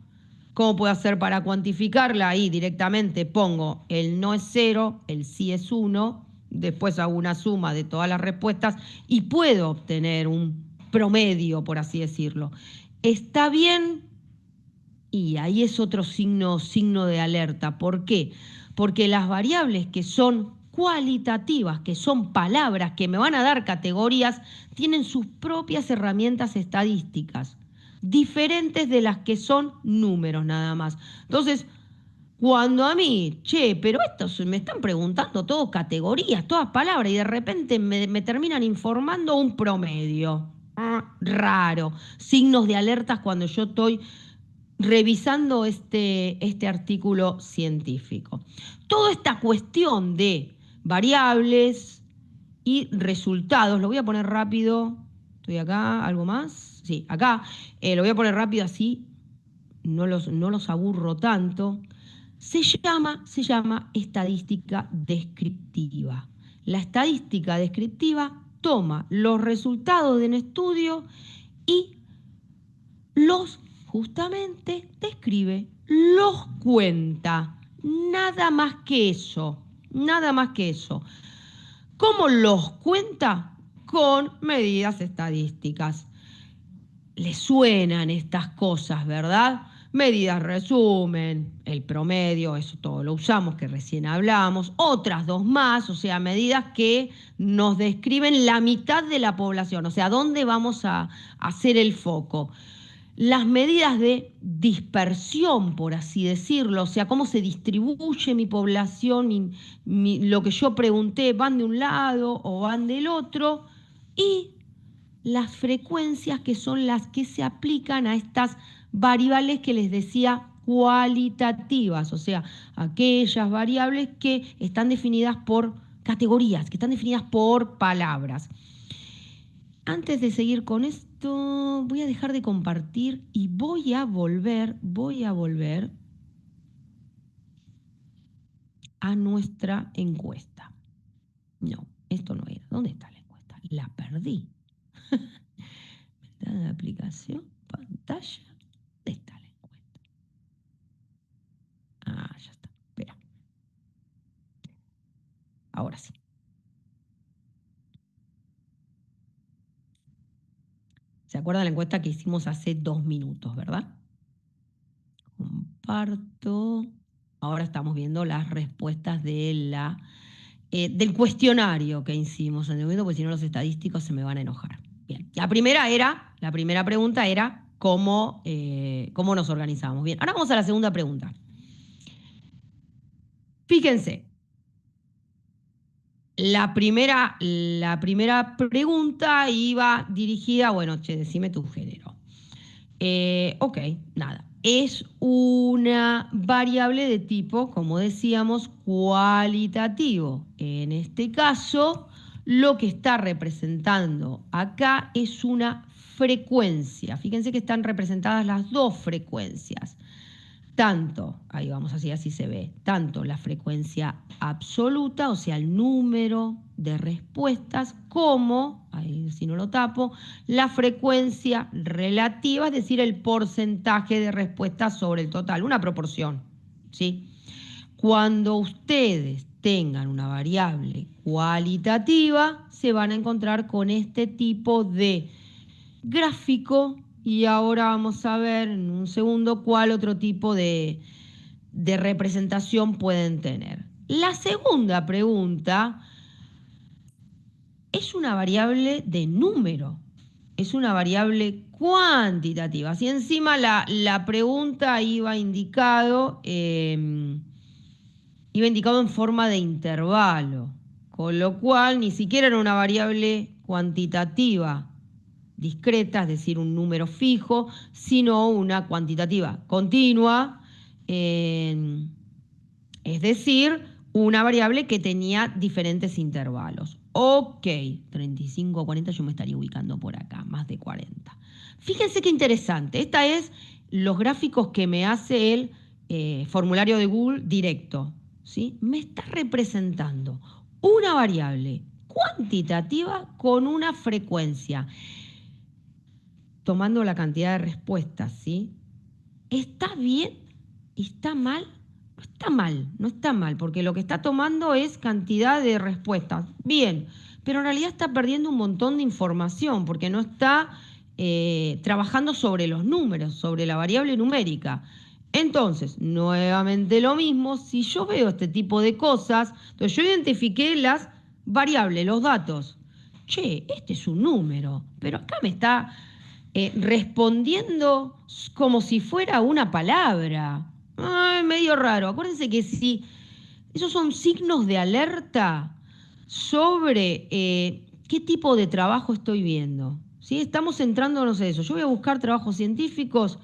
¿cómo puedo hacer para cuantificarla? Ahí directamente pongo el no es 0, el sí es 1, después hago una suma de todas las respuestas y puedo obtener un promedio, por así decirlo. ¿Está bien? Y ahí es otro signo de alerta. ¿Por qué? Porque las variables que son cualitativas, que son palabras que me van a dar categorías, tienen sus propias herramientas estadísticas, diferentes de las que son números nada más. Entonces, cuando a mí, che, pero estos me están preguntando todo categorías, todas palabras, y de repente me terminan informando un promedio. Raro. Signos de alertas cuando yo estoy revisando este artículo científico. Toda esta cuestión de variables y resultados, lo voy a poner rápido, estoy acá, ¿algo más? Sí, acá, lo voy a poner rápido así, no los aburro tanto. Se llama estadística descriptiva. La estadística descriptiva toma los resultados de un estudio y los justamente describe, los cuenta. Nada más que eso, nada más que eso. ¿Cómo los cuenta? Con medidas estadísticas. Les suenan estas cosas, ¿verdad? Medidas resumen, el promedio, eso todo lo usamos, que recién hablábamos, otras dos más, o sea, medidas que nos describen la mitad de la población, o sea, dónde vamos a hacer el foco. Las medidas de dispersión, por así decirlo, o sea, cómo se distribuye mi población, lo que yo pregunté, van de un lado o van del otro, y las frecuencias que son las que se aplican a estas variables que les decía cualitativas, o sea, aquellas variables que están definidas por categorías, que están definidas por palabras. Antes de seguir con esto, voy a dejar de compartir y voy a volver a nuestra encuesta. No, esto no era. ¿Dónde está la encuesta? La perdí. Ventana de aplicación, pantalla. ¿Dónde está la encuesta? Ah, ya está. Espera. Ahora sí. acuerdan la encuesta que hicimos hace 2 minutos, ¿verdad? Comparto. Ahora estamos viendo las respuestas del cuestionario que hicimos en el momento, porque si no los estadísticos se me van a enojar. Bien, la primera pregunta era cómo nos organizamos. Bien, ahora vamos a la segunda pregunta. Fíjense, la primera pregunta iba dirigida, bueno, che, decime tu género. Ok, nada. Es una variable de tipo, como decíamos, cualitativo. En este caso, lo que está representando acá es una frecuencia. Fíjense que están representadas las dos frecuencias. Tanto, ahí vamos, así se ve, tanto la frecuencia absoluta, o sea, el número de respuestas, como, ahí si no lo tapo, la frecuencia relativa, es decir, el porcentaje de respuestas sobre el total, una proporción, ¿sí? Cuando ustedes tengan una variable cualitativa, se van a encontrar con este tipo de gráfico. Y ahora vamos a ver en un segundo cuál otro tipo de representación pueden tener. La segunda pregunta es una variable de número, es una variable cuantitativa. Si encima la pregunta iba indicado en forma de intervalo, con lo cual ni siquiera era una variable cuantitativa discreta, es decir, un número fijo, sino una cuantitativa continua, es decir, una variable que tenía diferentes intervalos. Ok, 35 o 40, yo me estaría ubicando por acá, más de 40. Fíjense qué interesante, esta es los gráficos que me hace el formulario de Google directo, ¿sí? Me está representando una variable cuantitativa con una frecuencia, tomando la cantidad de respuestas, ¿sí? ¿Está bien? ¿Está mal? No está mal, porque lo que está tomando es cantidad de respuestas. Bien, pero en realidad está perdiendo un montón de información, porque no está trabajando sobre los números, sobre la variable numérica. Entonces, nuevamente lo mismo, si yo veo este tipo de cosas, entonces yo identifiqué las variables, los datos. Che, este es un número, pero acá me está respondiendo como si fuera una palabra. Ay, medio raro. Acuérdense que si esos son signos de alerta sobre qué tipo de trabajo estoy viendo. ¿Sí? Estamos centrándonos en eso. Yo voy a buscar trabajos científicos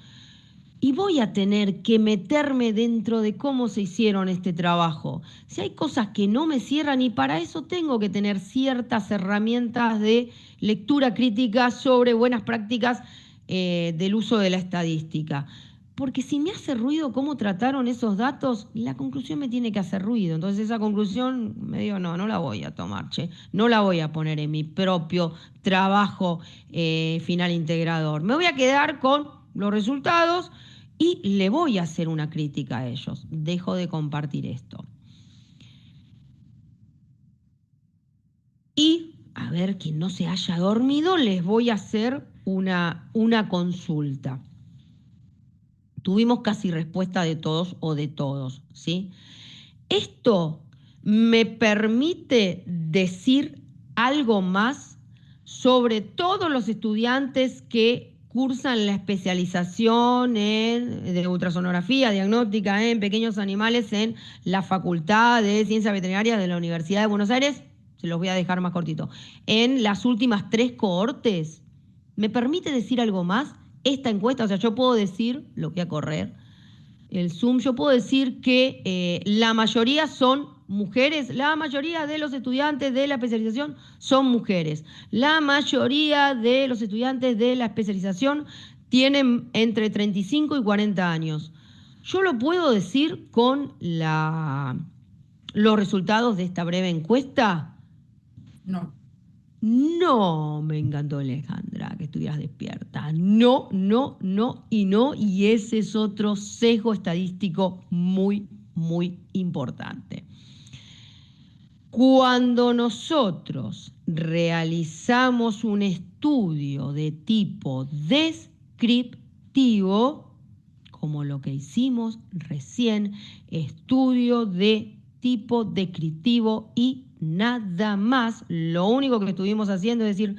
y voy a tener que meterme dentro de cómo se hicieron este trabajo. Si hay cosas que no me cierran, y para eso tengo que tener ciertas herramientas de lectura crítica sobre buenas prácticas del uso de la estadística. Porque si me hace ruido cómo trataron esos datos, la conclusión me tiene que hacer ruido. Entonces esa conclusión me digo, no la voy a tomar, no la voy a poner en mi propio trabajo final integrador. Me voy a quedar con los resultados y le voy a hacer una crítica a ellos. Dejo de compartir esto. Y, a ver, quien no se haya dormido, les voy a hacer una consulta. Tuvimos casi respuesta de todos o de todos, ¿sí? Esto me permite decir algo más sobre todos los estudiantes que cursan la especialización de ultrasonografía diagnóstica en pequeños animales en la Facultad de Ciencias Veterinarias de la Universidad de Buenos Aires. Se los voy a dejar más cortito. En las últimas 3 cohortes, ¿me permite decir algo más? Esta encuesta, o sea, yo puedo decir, lo voy a correr, el Zoom, yo puedo decir que la mayoría son mujeres, la mayoría de los estudiantes de la especialización son mujeres, la mayoría de los estudiantes de la especialización tienen entre 35 y 40 años. Yo lo puedo decir con los resultados de esta breve encuesta. No. No, me encantó, Alejandra, que estuvieras despierta. No, y ese es otro sesgo estadístico muy, muy importante. Cuando nosotros realizamos un estudio estudio de tipo descriptivo, como lo que hicimos recién, estudio de tipo descriptivo y nada más. Lo único que estuvimos haciendo es decir,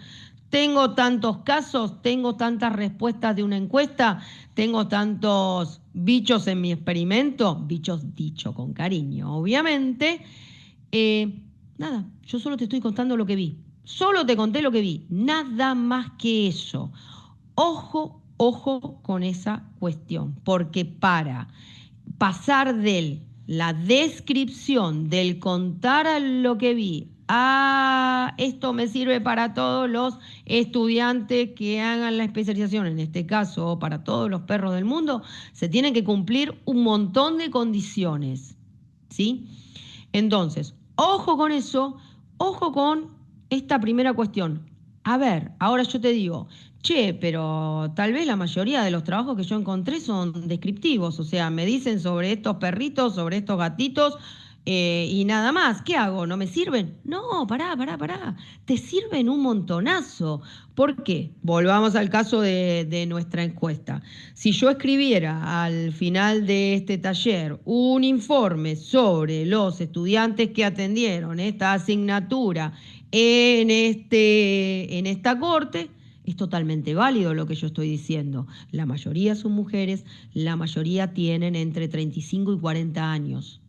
tengo tantos casos, tengo tantas respuestas de una encuesta, tengo tantos bichos en mi experimento, bichos dicho con cariño, obviamente. Nada, yo solo te estoy contando lo que vi. Solo te conté lo que vi, nada más que eso. Ojo, ojo con esa cuestión, porque para pasar de la descripción, del contar a lo que vi, a esto me sirve para todos los estudiantes que hagan la especialización, en este caso para todos los perros del mundo, se tienen que cumplir un montón de condiciones, ¿sí? Entonces, ojo con eso, ojo con esta primera cuestión. A ver, ahora yo te digo, che, pero tal vez la mayoría de los trabajos que yo encontré son descriptivos, o sea, me dicen sobre estos perritos, sobre estos gatitos y nada más. ¿Qué hago? ¿No me sirven? No, pará. Te sirven un montonazo. ¿Por qué? Volvamos al caso de nuestra encuesta. Si yo escribiera al final de este taller un informe sobre los estudiantes que atendieron esta asignatura en esta corte, es totalmente válido lo que yo estoy diciendo. La mayoría son mujeres, la mayoría tienen entre 35 y 40 años.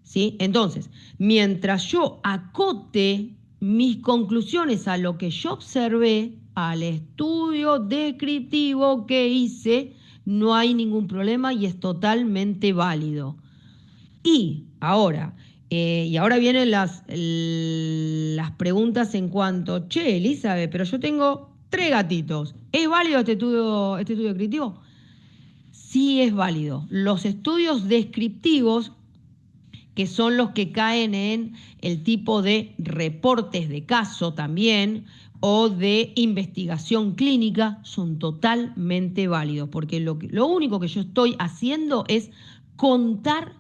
¿Sí? Entonces, mientras yo acote mis conclusiones a lo que yo observé, al estudio descriptivo que hice, no hay ningún problema y es totalmente válido. Y ahora vienen las preguntas en cuanto, che, Elizabeth, pero yo tengo 3 gatitos. ¿Es válido este estudio descriptivo? Sí es válido. Los estudios descriptivos, que son los que caen en el tipo de reportes de caso también, o de investigación clínica, son totalmente válidos, porque lo único que yo estoy haciendo es contar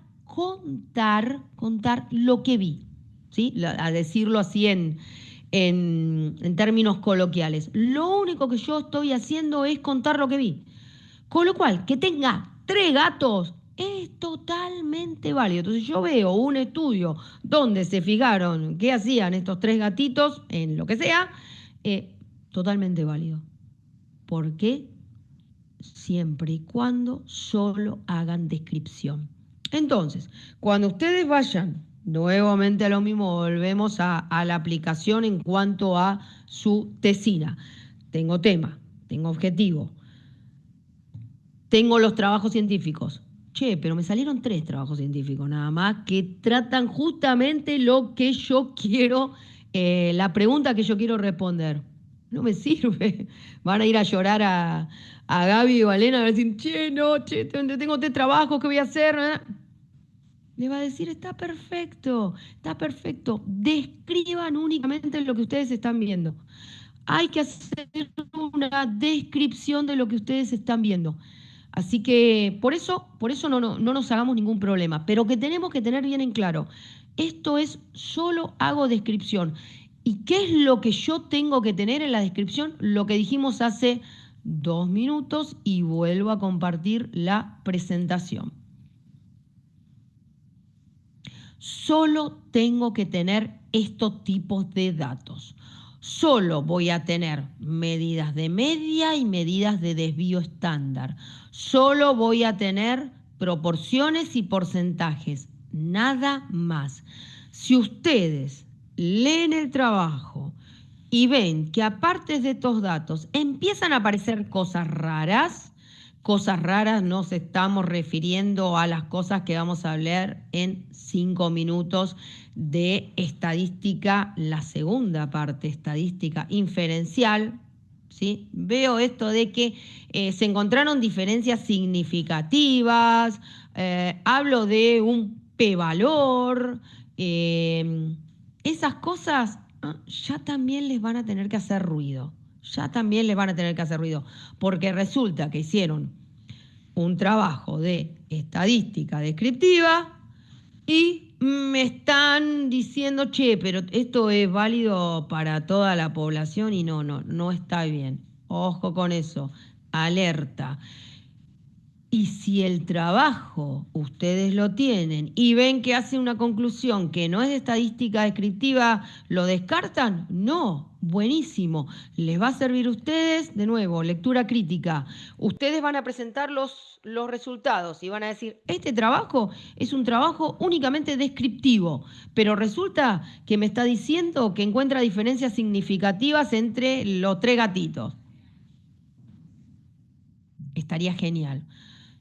lo que vi, ¿sí? A decirlo así en términos coloquiales. Lo único que yo estoy haciendo es contar lo que vi. Con lo cual, que tenga 3 gatos es totalmente válido. Entonces yo veo un estudio donde se fijaron qué hacían estos 3 gatitos en lo que sea, totalmente válido. ¿Por qué? Siempre y cuando solo hagan descripción. Entonces, cuando ustedes vayan nuevamente a lo mismo, volvemos a la aplicación en cuanto a su tesina. Tengo tema, tengo objetivo, tengo los trabajos científicos. Che, pero me salieron 3 trabajos científicos nada más que tratan justamente lo que yo quiero, la pregunta que yo quiero responder. No me sirve. Van a ir a llorar a Gaby y Valena, a decir, che, tengo 3 trabajos, ¿qué voy a hacer? Le va a decir, está perfecto. Describan únicamente lo que ustedes están viendo. Hay que hacer una descripción de lo que ustedes están viendo. Así que por eso no nos hagamos ningún problema, pero que tenemos que tener bien en claro, esto es solo hago descripción. ¿Y qué es lo que yo tengo que tener en la descripción? Lo que dijimos hace 2 minutos y vuelvo a compartir la presentación. Solo tengo que tener estos tipos de datos. Solo voy a tener medidas de media y medidas de desvío estándar. Solo voy a tener proporciones y porcentajes, nada más. Si ustedes leen el trabajo y ven que aparte de estos datos empiezan a aparecer cosas raras nos estamos refiriendo a las cosas que vamos a hablar en 5 minutos de estadística, la segunda parte, estadística inferencial, ¿sí? Veo esto de que se encontraron diferencias significativas, hablo de un p-valor, esas cosas ya también les van a tener que hacer ruido. Porque resulta que hicieron un trabajo de estadística descriptiva y me están diciendo, che, pero esto es válido para toda la población y no está bien. Ojo con eso, alerta. Y si el trabajo ustedes lo tienen y ven que hace una conclusión que no es de estadística descriptiva, ¿lo descartan? No, buenísimo. Les va a servir a ustedes, de nuevo, lectura crítica. Ustedes van a presentar los resultados y van a decir, este trabajo es un trabajo únicamente descriptivo, pero resulta que me está diciendo que encuentra diferencias significativas entre los 3 gatitos. Estaría genial.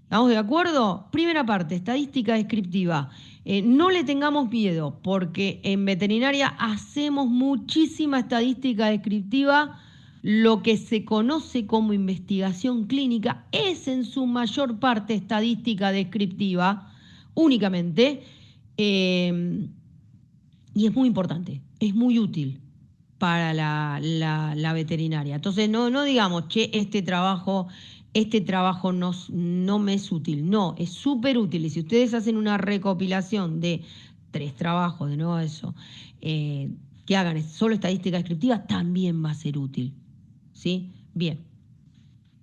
¿Estamos de acuerdo? Primera parte, estadística descriptiva. No le tengamos miedo, porque en veterinaria hacemos muchísima estadística descriptiva. Lo que se conoce como investigación clínica es en su mayor parte estadística descriptiva, únicamente, y es muy importante, es muy útil para la veterinaria. Entonces, no digamos, che, este trabajo no me es útil. No, es súper útil. Y si ustedes hacen una recopilación de 3 trabajos, de nuevo eso, que hagan solo estadística descriptiva, también va a ser útil. ¿Sí? Bien.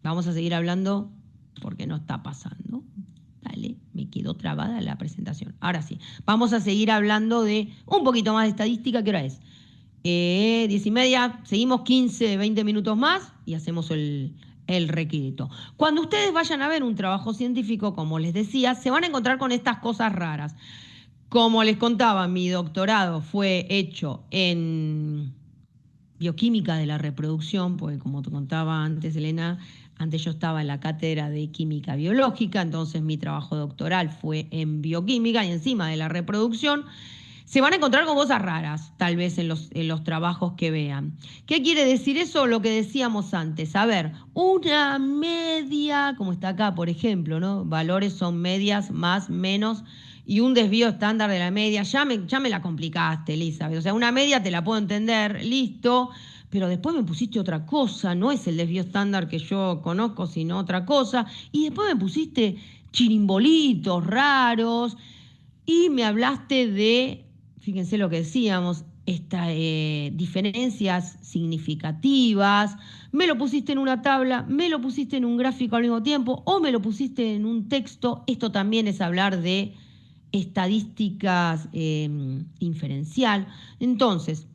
Vamos a seguir hablando porque no está pasando. Dale, me quedó trabada la presentación. Ahora sí, vamos a seguir hablando de un poquito más de estadística. ¿Qué hora es? 10:30, seguimos 15, 20 minutos más y hacemos el requisito. Cuando ustedes vayan a ver un trabajo científico, como les decía, se van a encontrar con estas cosas raras. Como les contaba, mi doctorado fue hecho en bioquímica de la reproducción, porque como te contaba antes, Elena, antes yo estaba en la cátedra de química biológica, entonces mi trabajo doctoral fue en bioquímica y encima de la reproducción. Se van a encontrar con cosas raras, tal vez en los trabajos que vean. ¿Qué quiere decir eso? Lo que decíamos antes. A ver, una media, como está acá, por ejemplo, ¿no? Valores son medias, más, menos, y un desvío estándar de la media. Ya me la complicaste, Elizabeth. O sea, una media te la puedo entender, listo, pero después me pusiste otra cosa. No es el desvío estándar que yo conozco, sino otra cosa. Y después me pusiste chirimbolitos raros y me hablaste de... Fíjense lo que decíamos, diferencias significativas, me lo pusiste en una tabla, me lo pusiste en un gráfico al mismo tiempo o me lo pusiste en un texto. Esto también es hablar de estadísticas inferencial. Entonces,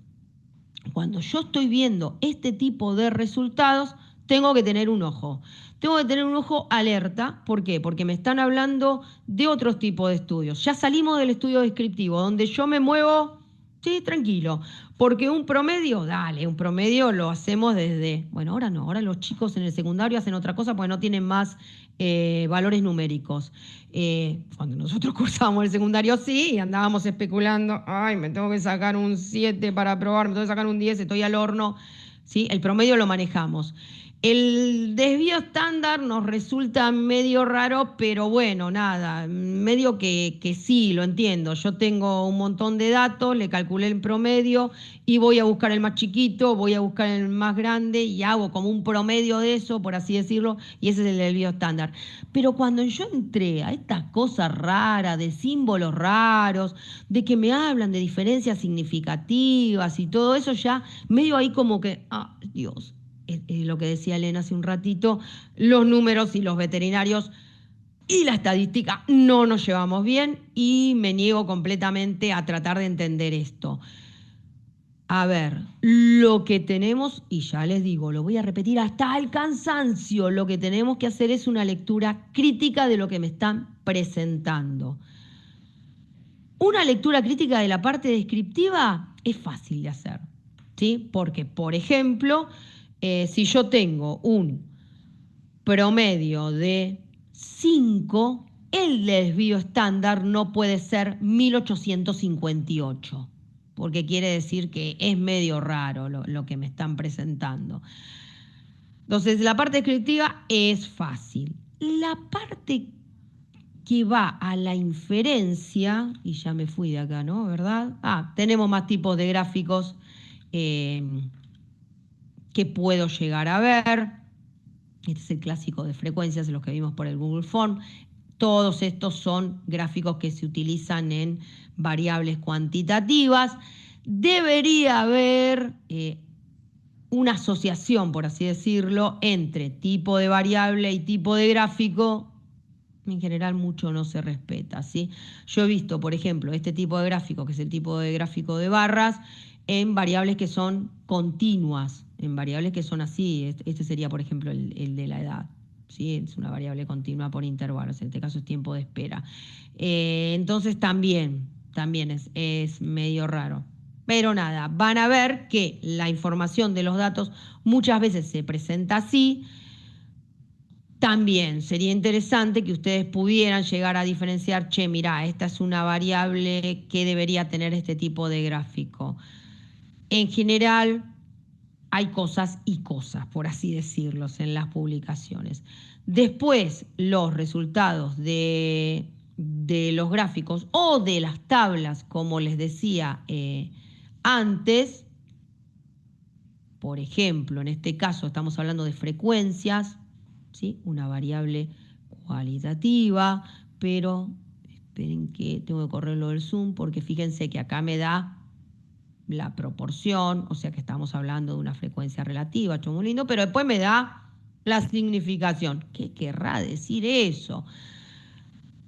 cuando yo estoy viendo este tipo de resultados, tengo que tener un ojo. Tengo que tener un ojo alerta. ¿Por qué? Porque me están hablando de otros tipos de estudios. Ya salimos del estudio descriptivo, donde yo me muevo, sí, tranquilo. Porque un promedio, dale, un promedio lo hacemos desde... Bueno, ahora no, ahora los chicos en el secundario hacen otra cosa porque no tienen más valores numéricos. Cuando nosotros cursábamos el secundario, sí, andábamos especulando, ay, me tengo que sacar un 7 para aprobar, me tengo que sacar un 10, estoy al horno. ¿Sí? El promedio lo manejamos. El desvío estándar nos resulta medio raro, pero bueno, nada, medio que sí, lo entiendo. Yo tengo un montón de datos, le calculé el promedio y voy a buscar el más chiquito, voy a buscar el más grande y hago como un promedio de eso, por así decirlo, y ese es el desvío estándar. Pero cuando yo entré a estas cosas raras, de símbolos raros, de que me hablan de diferencias significativas y todo eso, ya medio ahí como que, ah, Dios. Lo que decía Elena hace un ratito, los números y los veterinarios y la estadística no nos llevamos bien y me niego completamente a tratar de entender esto. A ver, lo que tenemos, y ya les digo, lo voy a repetir hasta el cansancio, lo que tenemos que hacer es una lectura crítica de lo que me están presentando. Una lectura crítica de la parte descriptiva es fácil de hacer, ¿sí? Porque, por ejemplo, si yo tengo un promedio de 5, el desvío estándar no puede ser 1858, porque quiere decir que es medio raro lo que me están presentando. Entonces, la parte descriptiva es fácil. La parte que va a la inferencia, y ya me fui de acá, ¿no? ¿Verdad? Tenemos más tipos de gráficos que puedo llegar a ver. Este es el clásico de frecuencias, los que vimos por el Google Form. todos estos son gráficos que se utilizan en variables cuantitativas. Debería haber una asociación, por así decirlo, entre tipo de variable y tipo de gráfico. En general mucho no se respeta, ¿sí? Yo he visto, por ejemplo, este tipo de gráfico, que es el tipo de gráfico de barras, en variables que son continuas, en variables que son así. Este sería, por ejemplo, el de la edad, ¿sí? Es una variable continua por intervalos, en este caso es tiempo de espera. Entonces también es medio raro. Pero nada, van a ver que la información de los datos muchas veces se presenta así. También sería interesante que ustedes pudieran llegar a diferenciar, che, mirá, esta es una variable que debería tener este tipo de gráfico. En general, hay cosas y cosas, por así decirlo, en las publicaciones. Después, los resultados de los gráficos o de las tablas, como les decía antes, por ejemplo, en este caso estamos hablando de frecuencias, ¿sí? Una variable cualitativa, pero esperen que tengo que correrlo del Zoom porque fíjense que acá me da la proporción, o sea que estamos hablando de una frecuencia relativa, muy lindo, pero después me da la significación. ¿Qué querrá decir eso?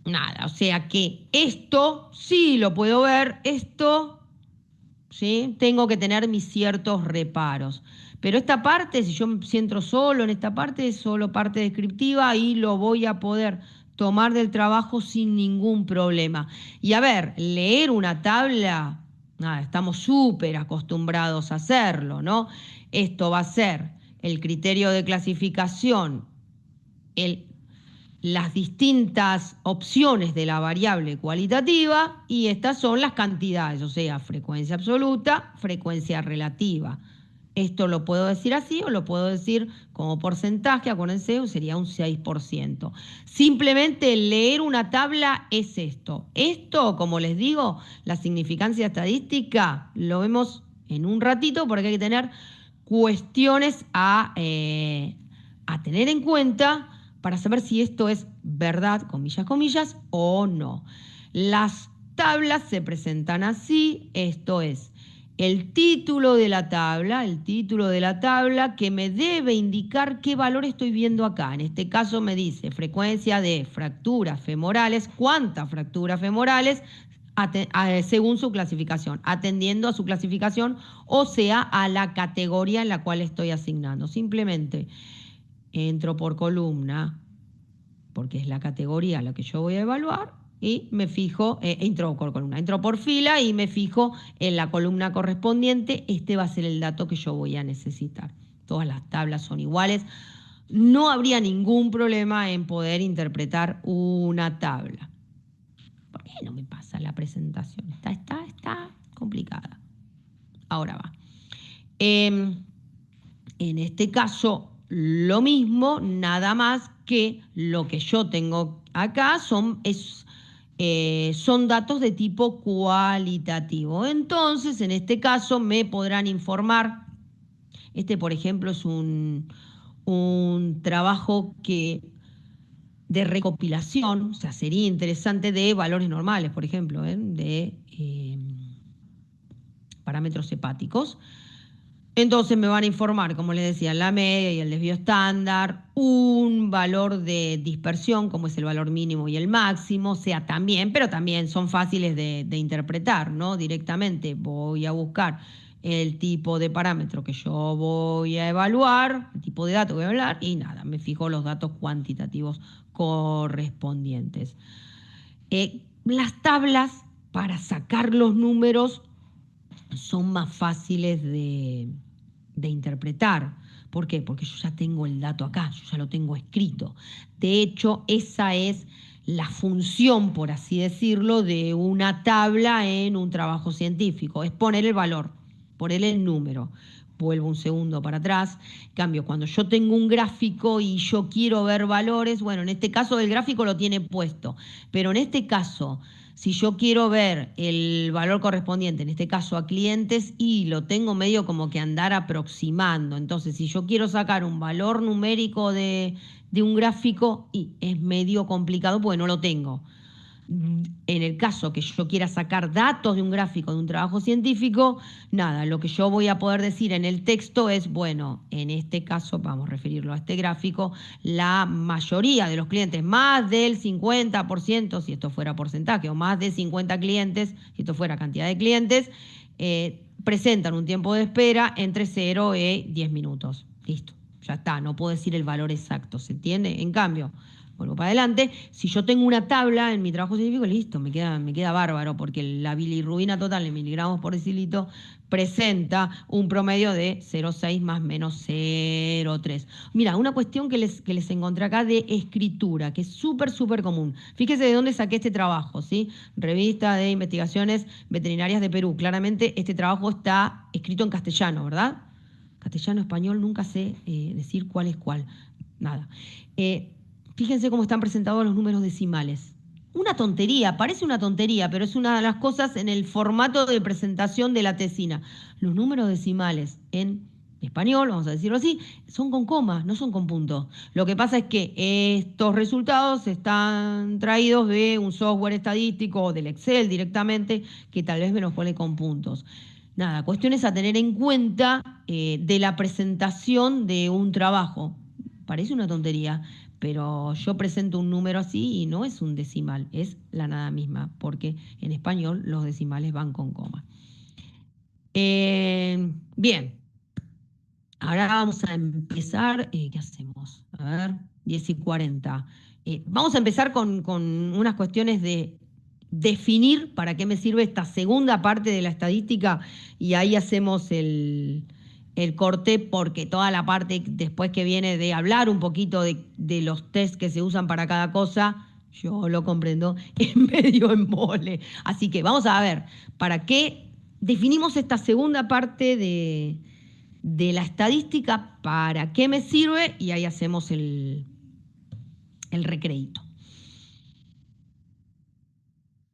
Nada, o sea que esto sí lo puedo ver, esto, ¿sí? Tengo que tener mis ciertos reparos. Pero esta parte, si yo entro solo en esta parte, es solo parte descriptiva y lo voy a poder tomar del trabajo sin ningún problema. Y a ver, leer una tabla, nada, estamos súper acostumbrados a hacerlo, ¿no? Esto va a ser el criterio de clasificación, las distintas opciones de la variable cualitativa y estas son las cantidades, o sea, frecuencia absoluta, frecuencia relativa. Esto lo puedo decir así o lo puedo decir como porcentaje, acuérdense, sería un 6%. Simplemente leer una tabla es esto. Esto, como les digo, la significancia estadística lo vemos en un ratito porque hay que tener cuestiones a tener en cuenta para saber si esto es verdad, comillas, comillas, o no. Las tablas se presentan así, esto es el título de la tabla que me debe indicar qué valor estoy viendo acá. En este caso me dice frecuencia de fracturas femorales, cuántas fracturas femorales, según su clasificación, atendiendo a su clasificación, o sea, a la categoría en la cual estoy asignando. Simplemente entro por columna, porque es la categoría a la que yo voy a evaluar, y me fijo, entro por columna, entro por fila y me fijo en la columna correspondiente. Este va a ser el dato que yo voy a necesitar. Todas las tablas son iguales. No habría ningún problema en poder interpretar una tabla. ¿Por qué no me pasa la presentación? Está complicada. Ahora va. En este caso, lo mismo, nada más que lo que yo tengo acá son datos de tipo cualitativo. Entonces, en este caso, me podrán informar. Por ejemplo, es un trabajo de recopilación, o sea, sería interesante de valores normales, por ejemplo, de parámetros hepáticos. Entonces me van a informar, como les decía, la media y el desvío estándar, un valor de dispersión, como es el valor mínimo y el máximo, pero también son fáciles de interpretar, ¿no? Directamente voy a buscar el tipo de parámetro que yo voy a evaluar, el tipo de dato que voy a evaluar, y nada, me fijo los datos cuantitativos correspondientes. Las tablas, para sacar los números, son más fáciles de interpretar. ¿Por qué? Porque yo ya tengo el dato acá, yo ya lo tengo escrito. De hecho, esa es la función, por así decirlo, de una tabla en un trabajo científico, es poner el valor, poner el número. Vuelvo un segundo para atrás. En cambio, cuando yo tengo un gráfico y yo quiero ver valores, bueno, en este caso el gráfico lo tiene puesto, pero en este caso, si yo quiero ver el valor correspondiente, en este caso a clientes, y lo tengo medio como que andar aproximando. Entonces, si yo quiero sacar un valor numérico de de un gráfico y es medio complicado porque no lo tengo. En el caso que yo quiera sacar datos de un gráfico de un trabajo científico, nada, lo que yo voy a poder decir en el texto es, bueno, en este caso, vamos a referirlo a este gráfico, la mayoría de los clientes, más del 50%, si esto fuera porcentaje, o más de 50 clientes, si esto fuera cantidad de clientes, presentan un tiempo de espera entre 0 y 10 minutos. Listo, ya está, no puedo decir el valor exacto, ¿se entiende? En cambio, vuelvo para adelante, si yo tengo una tabla en mi trabajo científico, listo, me queda bárbaro, porque la bilirrubina total en miligramos por decilitro presenta un promedio de 0,6 más menos 0,3. Mira, una cuestión que les encontré acá de escritura, que es súper, súper común. Fíjese de dónde saqué este trabajo, ¿sí? Revista de Investigaciones Veterinarias de Perú. Claramente este trabajo está escrito en castellano, ¿verdad? Castellano, español, nunca sé decir cuál es cuál. Nada. Fíjense cómo están presentados los números decimales. Una tontería, parece una tontería, pero es una de las cosas en el formato de presentación de la tesina. Los números decimales en español, vamos a decirlo así, son con comas, no son con puntos. Lo que pasa es que estos resultados están traídos de un software estadístico o del Excel directamente, que tal vez me los pone con puntos. Nada, cuestiones a tener en cuenta de la presentación de un trabajo. Parece una tontería, pero yo presento un número así y no es un decimal, es la nada misma, porque en español los decimales van con coma. Bien, ahora vamos a empezar. ¿Qué hacemos? A ver, 10:40. Vamos a empezar con unas cuestiones de definir para qué me sirve esta segunda parte de la estadística y ahí hacemos el corte, porque toda la parte después que viene de hablar un poquito de los test que se usan para cada cosa, yo lo comprendo, es medio embole. Así que vamos a ver, ¿para qué definimos esta segunda parte de la estadística? ¿Para qué me sirve? Y ahí hacemos el recreíto.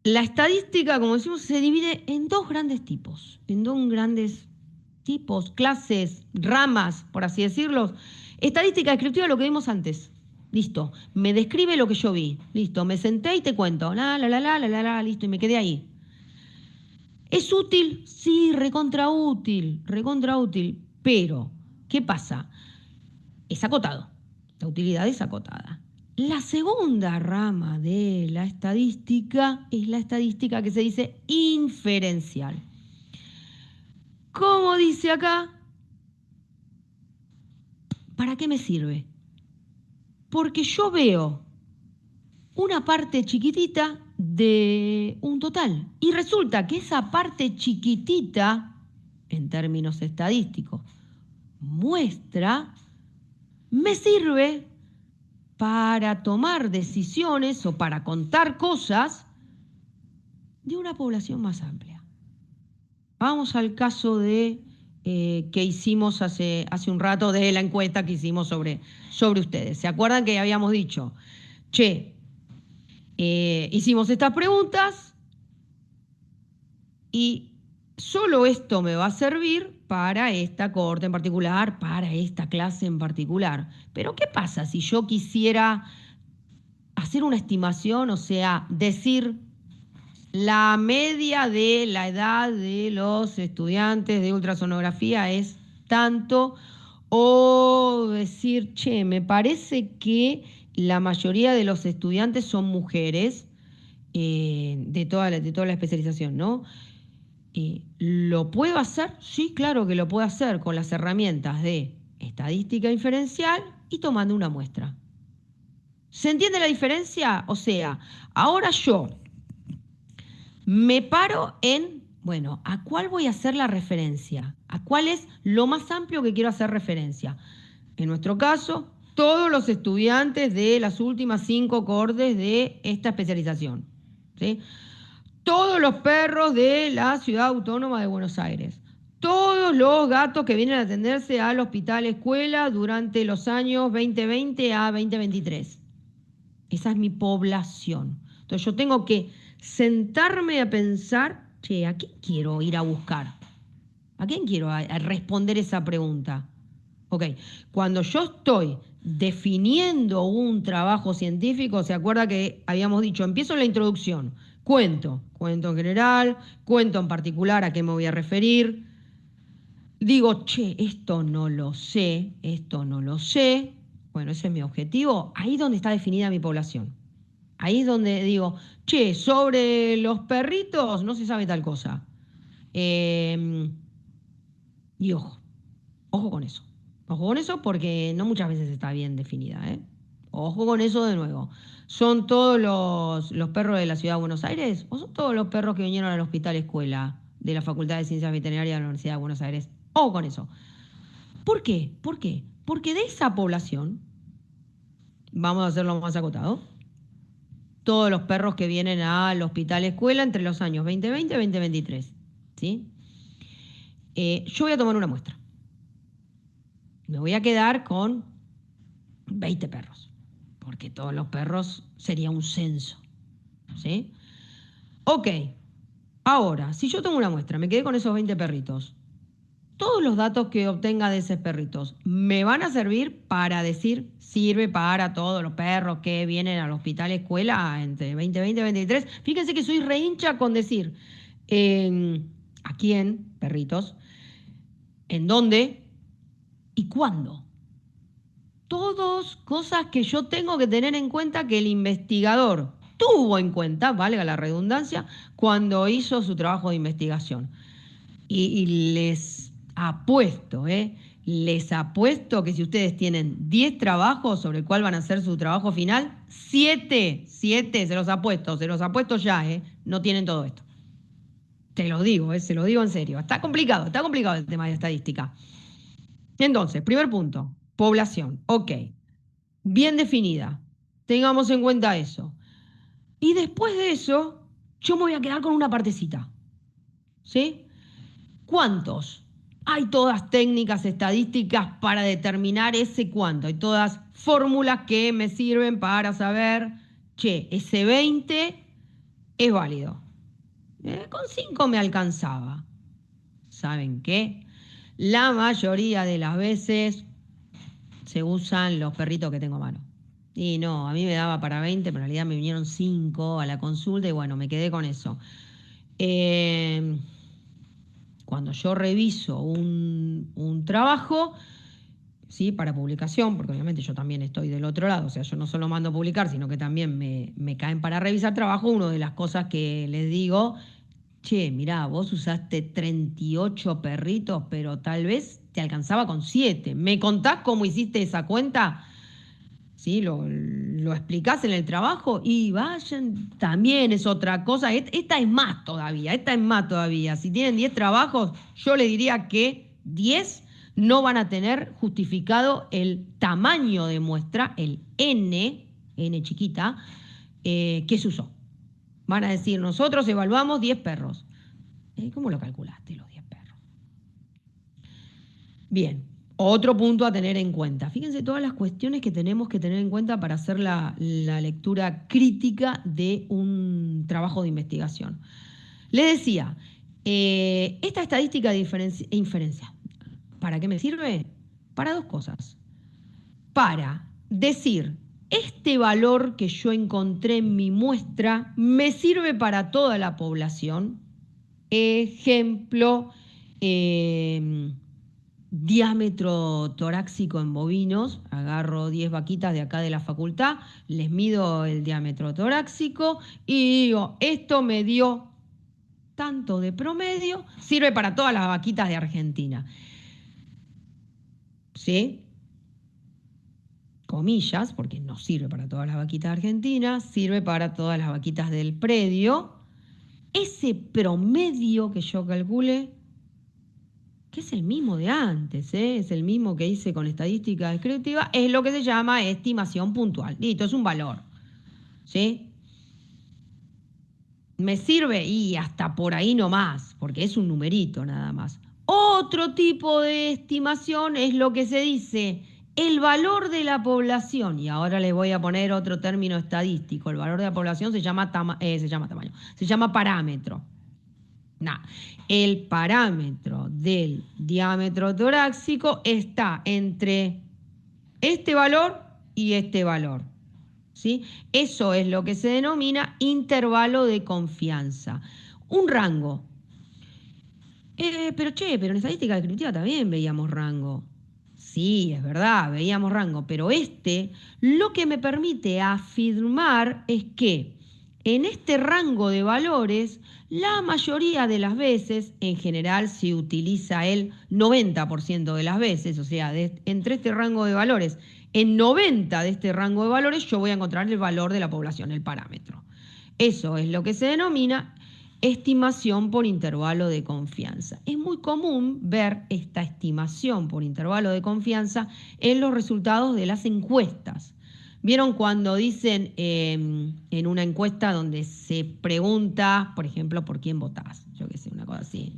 La estadística, como decimos, se divide en dos grandes tipos, clases, ramas, por así decirlo. Estadística descriptiva, lo que vimos antes. Listo, me describe lo que yo vi. Listo, me senté y te cuento. Listo, y me quedé ahí. ¿Es útil? Sí, recontra útil. Pero, ¿qué pasa? Es acotado. La utilidad es acotada. La segunda rama de la estadística es la estadística que se dice inferencial. ¿Cómo dice acá? ¿Para qué me sirve? Porque yo veo una parte chiquitita de un total y resulta que esa parte chiquitita, en términos estadísticos, muestra, me sirve para tomar decisiones o para contar cosas de una población más amplia. Vamos al caso de que hicimos hace un rato, de la encuesta que hicimos sobre ustedes. ¿Se acuerdan que habíamos dicho, hicimos estas preguntas y solo esto me va a servir para esta cohorte en particular, para esta clase en particular? Pero ¿qué pasa si yo quisiera hacer una estimación, o sea, decir la media de la edad de los estudiantes de ultrasonografía es tanto, o decir, me parece que la mayoría de los estudiantes son mujeres de toda la especialización, ¿no? ¿Lo puedo hacer? Sí, claro que lo puedo hacer con las herramientas de estadística inferencial y tomando una muestra. ¿Se entiende la diferencia? O sea, ahora yo me paro en, bueno, ¿a cuál voy a hacer la referencia? ¿A cuál es lo más amplio que quiero hacer referencia? En nuestro caso, todos los estudiantes de las últimas 5 cohortes de esta especialización, ¿sí? Todos los perros de la Ciudad Autónoma de Buenos Aires. Todos los gatos que vienen a atenderse al hospital escuela durante los años 2020 a 2023. Esa es mi población. Entonces yo tengo que sentarme a pensar, ¿a quién quiero ir a buscar? ¿A quién quiero a responder esa pregunta? Ok, cuando yo estoy definiendo un trabajo científico, se acuerda que habíamos dicho, empiezo en la introducción, cuento en general, cuento en particular a qué me voy a referir, digo, che, esto no lo sé, bueno, ese es mi objetivo, ahí es donde está definida mi población. Ahí es donde digo, che, sobre los perritos no se sabe tal cosa. Y ojo con eso. Ojo con eso porque no muchas veces está bien definida, ¿eh? Ojo con eso de nuevo. ¿Son todos los perros de la Ciudad de Buenos Aires o son todos los perros que vinieron al hospital escuela de la Facultad de Ciencias Veterinarias de la Universidad de Buenos Aires? Ojo con eso. ¿Por qué? ¿Por qué? Porque de esa población, vamos a hacerlo más acotado, todos los perros que vienen al hospital escuela entre los años 2020 y 2023, ¿sí? Yo voy a tomar una muestra. Me voy a quedar con 20 perros, porque todos los perros sería un censo, ¿sí? Ok, ahora, si yo tomo una muestra, me quedé con esos 20 perritos, todos los datos que obtenga de esos perritos me van a servir para decir, sirve para todos los perros que vienen al hospital escuela entre 2020 y 2023. Fíjense que soy re hincha con decir a quién, perritos, en dónde y cuándo. Todos cosas que yo tengo que tener en cuenta que el investigador tuvo en cuenta, valga la redundancia, cuando hizo su trabajo de investigación. Y les apuesto, les apuesto que si ustedes tienen 10 trabajos sobre el cual van a hacer su trabajo final, 7, se los apuesto ya, no tienen todo esto. Te lo digo, se lo digo en serio. Está complicado el tema de estadística. Entonces, primer punto, población, ok, bien definida, tengamos en cuenta eso. Y después de eso, yo me voy a quedar con una partecita, ¿sí? ¿Cuántos? Hay todas técnicas estadísticas para determinar ese cuánto. Hay todas fórmulas que me sirven para saber, che, ese 20 es válido. Con 5 me alcanzaba. ¿Saben qué? La mayoría de las veces se usan los perritos que tengo a mano. Y no, a mí me daba para 20, pero en realidad me vinieron 5 a la consulta y bueno, me quedé con eso. Cuando yo reviso un trabajo, ¿sí? Para publicación, porque obviamente yo también estoy del otro lado, o sea, yo no solo mando a publicar, sino que también me caen para revisar trabajo, una de las cosas que les digo, che, mirá, vos usaste 38 perritos, pero tal vez te alcanzaba con 7. ¿Me contás cómo hiciste esa cuenta? ¿Sí? Lo explicás en el trabajo y vayan, también es otra cosa. Esta es más todavía. Si tienen 10 trabajos, yo les diría que 10 no van a tener justificado el tamaño de muestra, el N chiquita, que se usó. Van a decir, nosotros evaluamos 10 perros. ¿Cómo lo calculaste, los 10 perros? Bien. Otro punto a tener en cuenta. Fíjense todas las cuestiones que tenemos que tener en cuenta para hacer la lectura crítica de un trabajo de investigación. Le decía, esta estadística de inferencia, ¿para qué me sirve? Para dos cosas. Para decir, este valor que yo encontré en mi muestra me sirve para toda la población. Ejemplo, diámetro torácico en bovinos, agarro 10 vaquitas de acá de la facultad, les mido el diámetro torácico y digo, esto me dio tanto de promedio, sirve para todas las vaquitas de Argentina. ¿Sí? Comillas, porque no sirve para todas las vaquitas de Argentina, sirve para todas las vaquitas del predio. Ese promedio que yo calcule, que es el mismo de antes, es el mismo que hice con estadística descriptiva, es lo que se llama estimación puntual. Listo, es un valor. ¿Sí? ¿Me sirve? Y hasta por ahí nomás, porque es un numerito nada más. Otro tipo de estimación es lo que se dice el valor de la población. Y ahora les voy a poner otro término estadístico. El valor de la población se llama parámetro. El parámetro del diámetro torácico está entre este valor y este valor. ¿Sí? Eso es lo que se denomina intervalo de confianza. Un rango. Pero en estadística descriptiva también veíamos rango. Sí, es verdad, veíamos rango, pero lo que me permite afirmar es que en este rango de valores, la mayoría de las veces, en general se utiliza el 90% de las veces, o sea, entre este rango de valores, en 90 de este rango de valores yo voy a encontrar el valor de la población, el parámetro. Eso es lo que se denomina estimación por intervalo de confianza. Es muy común ver esta estimación por intervalo de confianza en los resultados de las encuestas. ¿Vieron cuando dicen en una encuesta donde se pregunta, por ejemplo, por quién votás? Yo qué sé, una cosa así.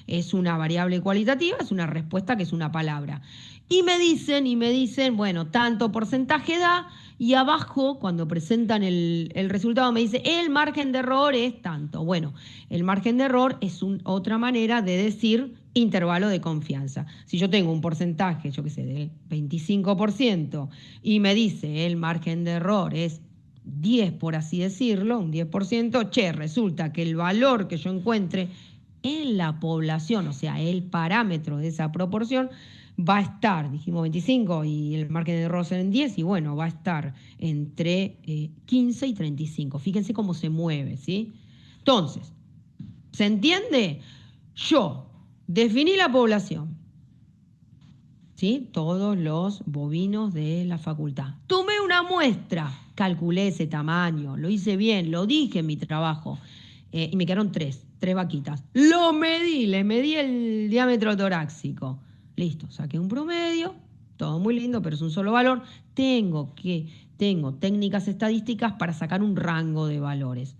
Es una variable cualitativa, es una respuesta que es una palabra. Y me dicen, bueno, tanto porcentaje da, y abajo, cuando presentan el resultado, me dice, el margen de error es tanto. Bueno, el margen de error es otra manera de decir intervalo de confianza. Si yo tengo un porcentaje, yo qué sé, del 25%, y me dice el margen de error es 10, por así decirlo, un 10%, resulta que el valor que yo encuentre en la población, o sea, el parámetro de esa proporción, va a estar, dijimos 25 y el margen de error en 10, y bueno, va a estar entre 15 y 35. Fíjense cómo se mueve, ¿sí? Entonces, ¿se entiende? Yo definí la población, ¿sí? Todos los bovinos de la facultad. Tomé una muestra, calculé ese tamaño, lo hice bien, lo dije en mi trabajo, y me quedaron tres vaquitas. Lo medí, le medí el diámetro torácico. Listo, saqué un promedio, todo muy lindo, pero es un solo valor. Tengo técnicas estadísticas para sacar un rango de valores,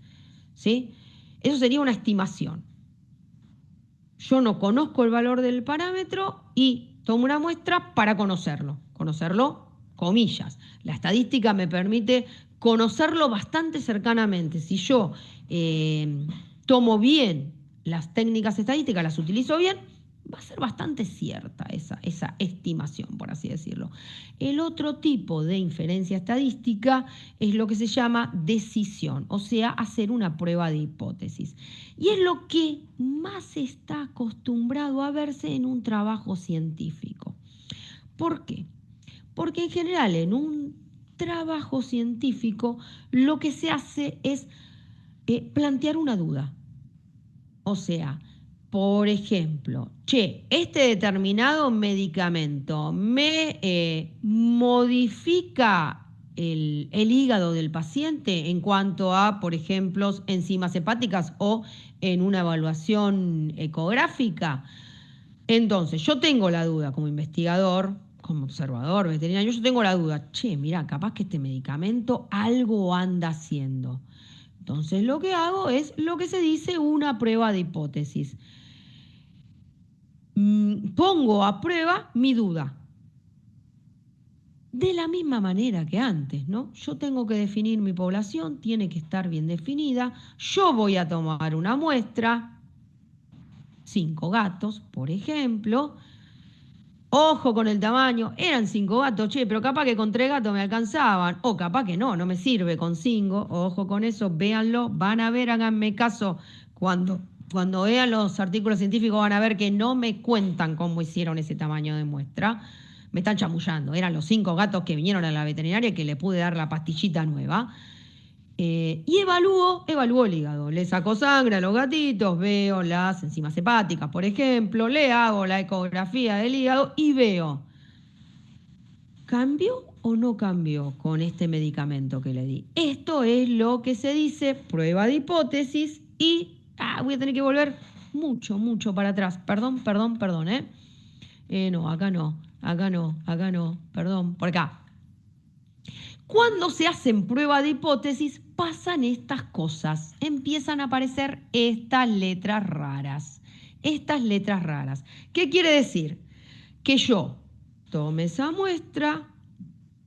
¿sí? Eso sería una estimación. Yo no conozco el valor del parámetro y tomo una muestra para conocerlo, comillas. La estadística me permite conocerlo bastante cercanamente. Si yo tomo bien las técnicas estadísticas, las utilizo bien, va a ser bastante cierta esa estimación, por así decirlo. El otro tipo de inferencia estadística es lo que se llama decisión, o sea, hacer una prueba de hipótesis. Y es lo que más está acostumbrado a verse en un trabajo científico. ¿Por qué? Porque en general en un trabajo científico lo que se hace es plantear una duda. O sea, por ejemplo, este determinado medicamento me modifica el hígado del paciente en cuanto a, por ejemplo, enzimas hepáticas o en una evaluación ecográfica. Entonces, yo tengo la duda como investigador, como observador veterinario, yo tengo la duda, mira, capaz que este medicamento algo anda haciendo. Entonces, lo que hago es lo que se dice una prueba de hipótesis. Pongo a prueba mi duda. De la misma manera que antes, ¿no? Yo tengo que definir mi población, tiene que estar bien definida. Yo voy a tomar una muestra, 5 gatos, por ejemplo. Ojo con el tamaño, eran 5 gatos, pero capaz que con 3 gatos me alcanzaban, o capaz que no me sirve con 5, ojo con eso, véanlo, van a ver, háganme caso, cuando vean los artículos científicos van a ver que no me cuentan cómo hicieron ese tamaño de muestra, me están chamullando, eran los 5 gatos que vinieron a la veterinaria y que le pude dar la pastillita nueva. Y evalúo el hígado, le saco sangre a los gatitos, veo las enzimas hepáticas, por ejemplo, le hago la ecografía del hígado y veo, ¿cambió o no cambió con este medicamento que le di? Esto es lo que se dice prueba de hipótesis y voy a tener que volver mucho para atrás. Perdón, no, acá no, perdón, por acá. Cuando se hacen pruebas de hipótesis, pasan estas cosas. Empiezan a aparecer estas letras raras. ¿Qué quiere decir? Que yo tomé esa muestra,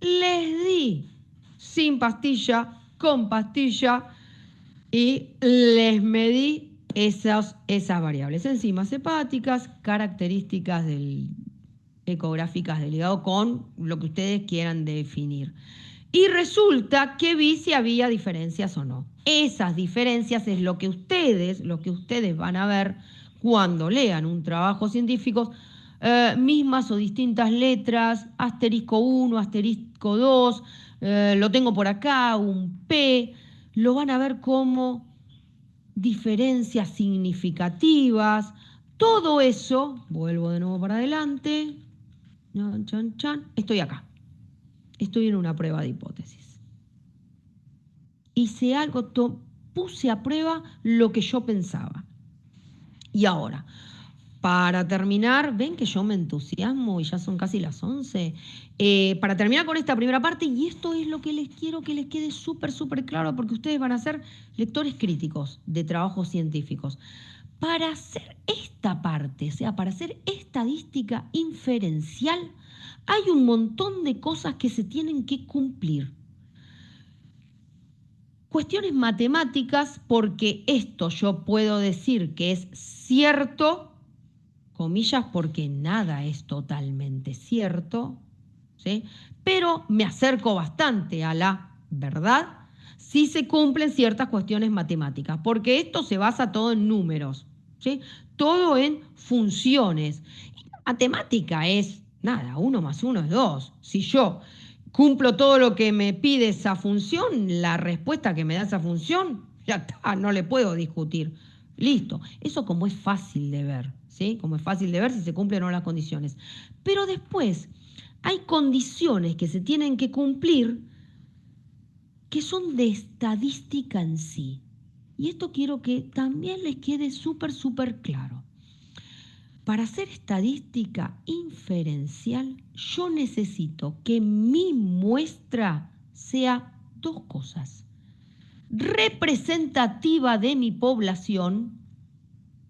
les di sin pastilla, con pastilla, y les medí esas variables. Enzimas hepáticas, características del ecográficas del hígado con lo que ustedes quieran definir. Y resulta que vi si había diferencias o no. Esas diferencias es lo que ustedes van a ver cuando lean un trabajo científico, mismas o distintas letras, asterisco 1, asterisco 2, lo tengo por acá, un P, lo van a ver como diferencias significativas. Todo eso, vuelvo de nuevo para adelante, chan, chan, chan, estoy acá. Estoy en una prueba de hipótesis. Hice algo, puse a prueba lo que yo pensaba. Y ahora, para terminar, ven que yo me entusiasmo y ya son casi las 11. Para terminar con esta primera parte, y esto es lo que les quiero que les quede súper, súper claro, porque ustedes van a ser lectores críticos de trabajos científicos. Para hacer esta parte, o sea, para hacer estadística inferencial, hay un montón de cosas que se tienen que cumplir. Cuestiones matemáticas, porque esto yo puedo decir que es cierto, comillas, porque nada es totalmente cierto, ¿sí? Pero me acerco bastante a la verdad si se cumplen ciertas cuestiones matemáticas, porque esto se basa todo en números, ¿sí? Todo en funciones. Y la matemática es, nada, 1 más 1 es 2. Si yo cumplo todo lo que me pide esa función, la respuesta que me da esa función, ya está, no le puedo discutir. Listo. Eso como es fácil de ver, ¿sí? Como es fácil de ver si se cumplen o no las condiciones. Pero después hay condiciones que se tienen que cumplir que son de estadística en sí. Y esto quiero que también les quede súper, súper claro. Para hacer estadística inferencial, yo necesito que mi muestra sea 2 cosas. Representativa de mi población,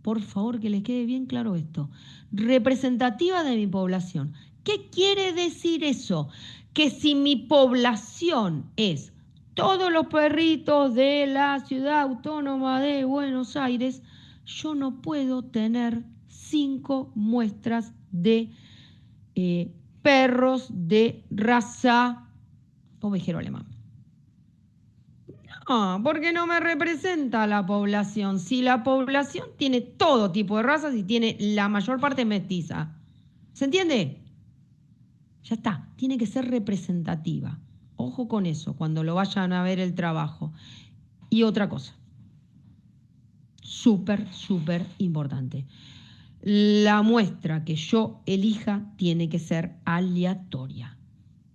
por favor que les quede bien claro esto, representativa de mi población. ¿Qué quiere decir eso? Que si mi población es todos los perritos de la ciudad autónoma de Buenos Aires, yo no puedo tener 5 muestras de perros de raza ovejero alemán. No, porque no me representa la población. Si la población tiene todo tipo de razas y tiene la mayor parte mestiza. ¿Se entiende? Ya está, tiene que ser representativa. Ojo con eso cuando lo vayan a ver el trabajo. Y otra cosa, súper, súper importante. La muestra que yo elija tiene que ser aleatoria.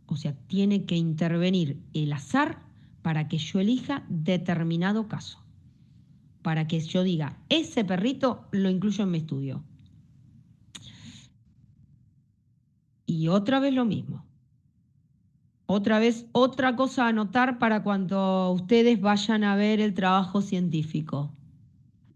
O sea, tiene que intervenir el azar para que yo elija determinado caso. Para que yo diga, ese perrito lo incluyo en mi estudio. Y otra vez lo mismo. Otra vez, otra cosa a anotar para cuando ustedes vayan a ver el trabajo científico.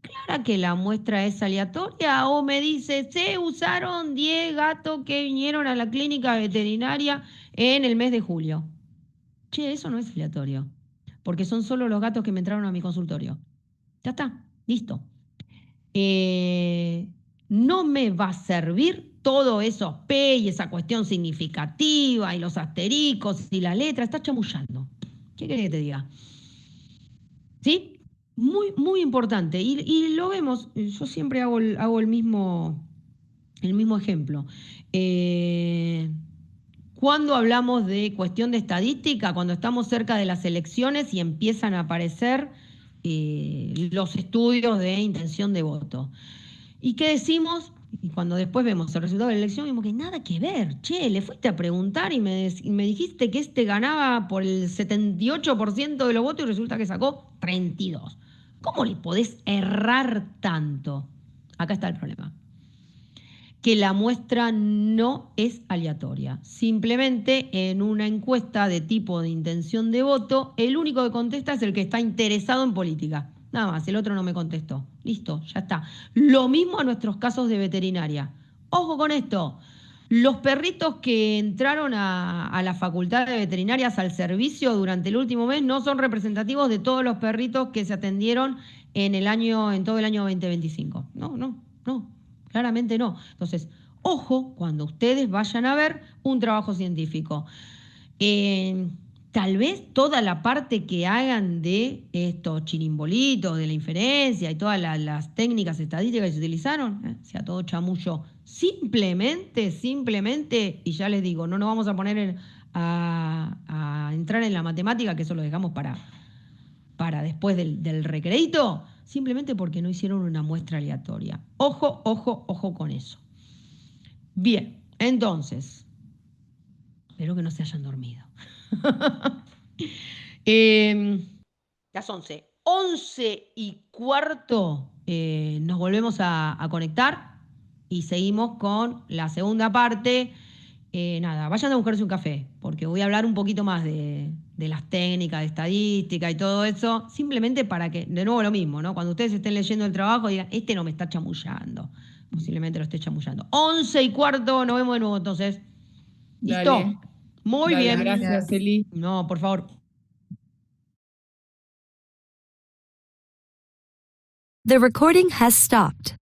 ¿Clara que la muestra es aleatoria? O me dice, se usaron 10 gatos que vinieron a la clínica veterinaria en el mes de julio. Che, eso no es aleatorio, porque son solo los gatos que me entraron a mi consultorio. Ya está, listo. No me va a servir todo eso P y esa cuestión significativa y los astericos y la letra, está chamullando. ¿Qué querés que te diga? ¿Sí? Muy, muy importante. Y lo vemos, yo siempre hago el mismo ejemplo. Cuando hablamos de cuestión de estadística, cuando estamos cerca de las elecciones y empiezan a aparecer los estudios de intención de voto. ¿Y qué decimos? Y cuando después vemos el resultado de la elección, vemos que nada que ver. Che, le fuiste a preguntar y me dijiste que este ganaba por el 78% de los votos y resulta que sacó 32. ¿Cómo le podés errar tanto? Acá está el problema. Que la muestra no es aleatoria. Simplemente en una encuesta de tipo de intención de voto, el único que contesta es el que está interesado en política. Nada más, el otro no me contestó. Listo, ya está. Lo mismo a nuestros casos de veterinaria. Ojo con esto. Los perritos que entraron a la facultad de veterinarias al servicio durante el último mes no son representativos de todos los perritos que se atendieron en todo el año 2025. No. Claramente no. Entonces, Ojo, cuando ustedes vayan a ver un trabajo científico. Tal vez toda la parte que hagan de estos chirimbolitos, de la inferencia y todas las técnicas estadísticas que se utilizaron, sea todo chamullo. Simplemente, y ya les digo, no nos vamos a poner a entrar en la matemática, que eso lo dejamos para después del recreíto, simplemente porque no hicieron una muestra aleatoria. Ojo, ojo, ojo con eso. Bien, entonces, espero que no se hayan dormido. Las 11. 11:15 nos volvemos a conectar y seguimos con la segunda parte. Nada, vayan a buscarse un café, porque voy a hablar un poquito más de las técnicas, de estadística y todo eso, simplemente para que, de nuevo lo mismo, ¿no? Cuando ustedes estén leyendo el trabajo, digan, este no me está chamullando. Posiblemente lo esté chamullando. 11:15, nos vemos de nuevo entonces. ¿Listo? Dale, Muy dale, bien. gracias, Eli. No, por favor. The recording has stopped.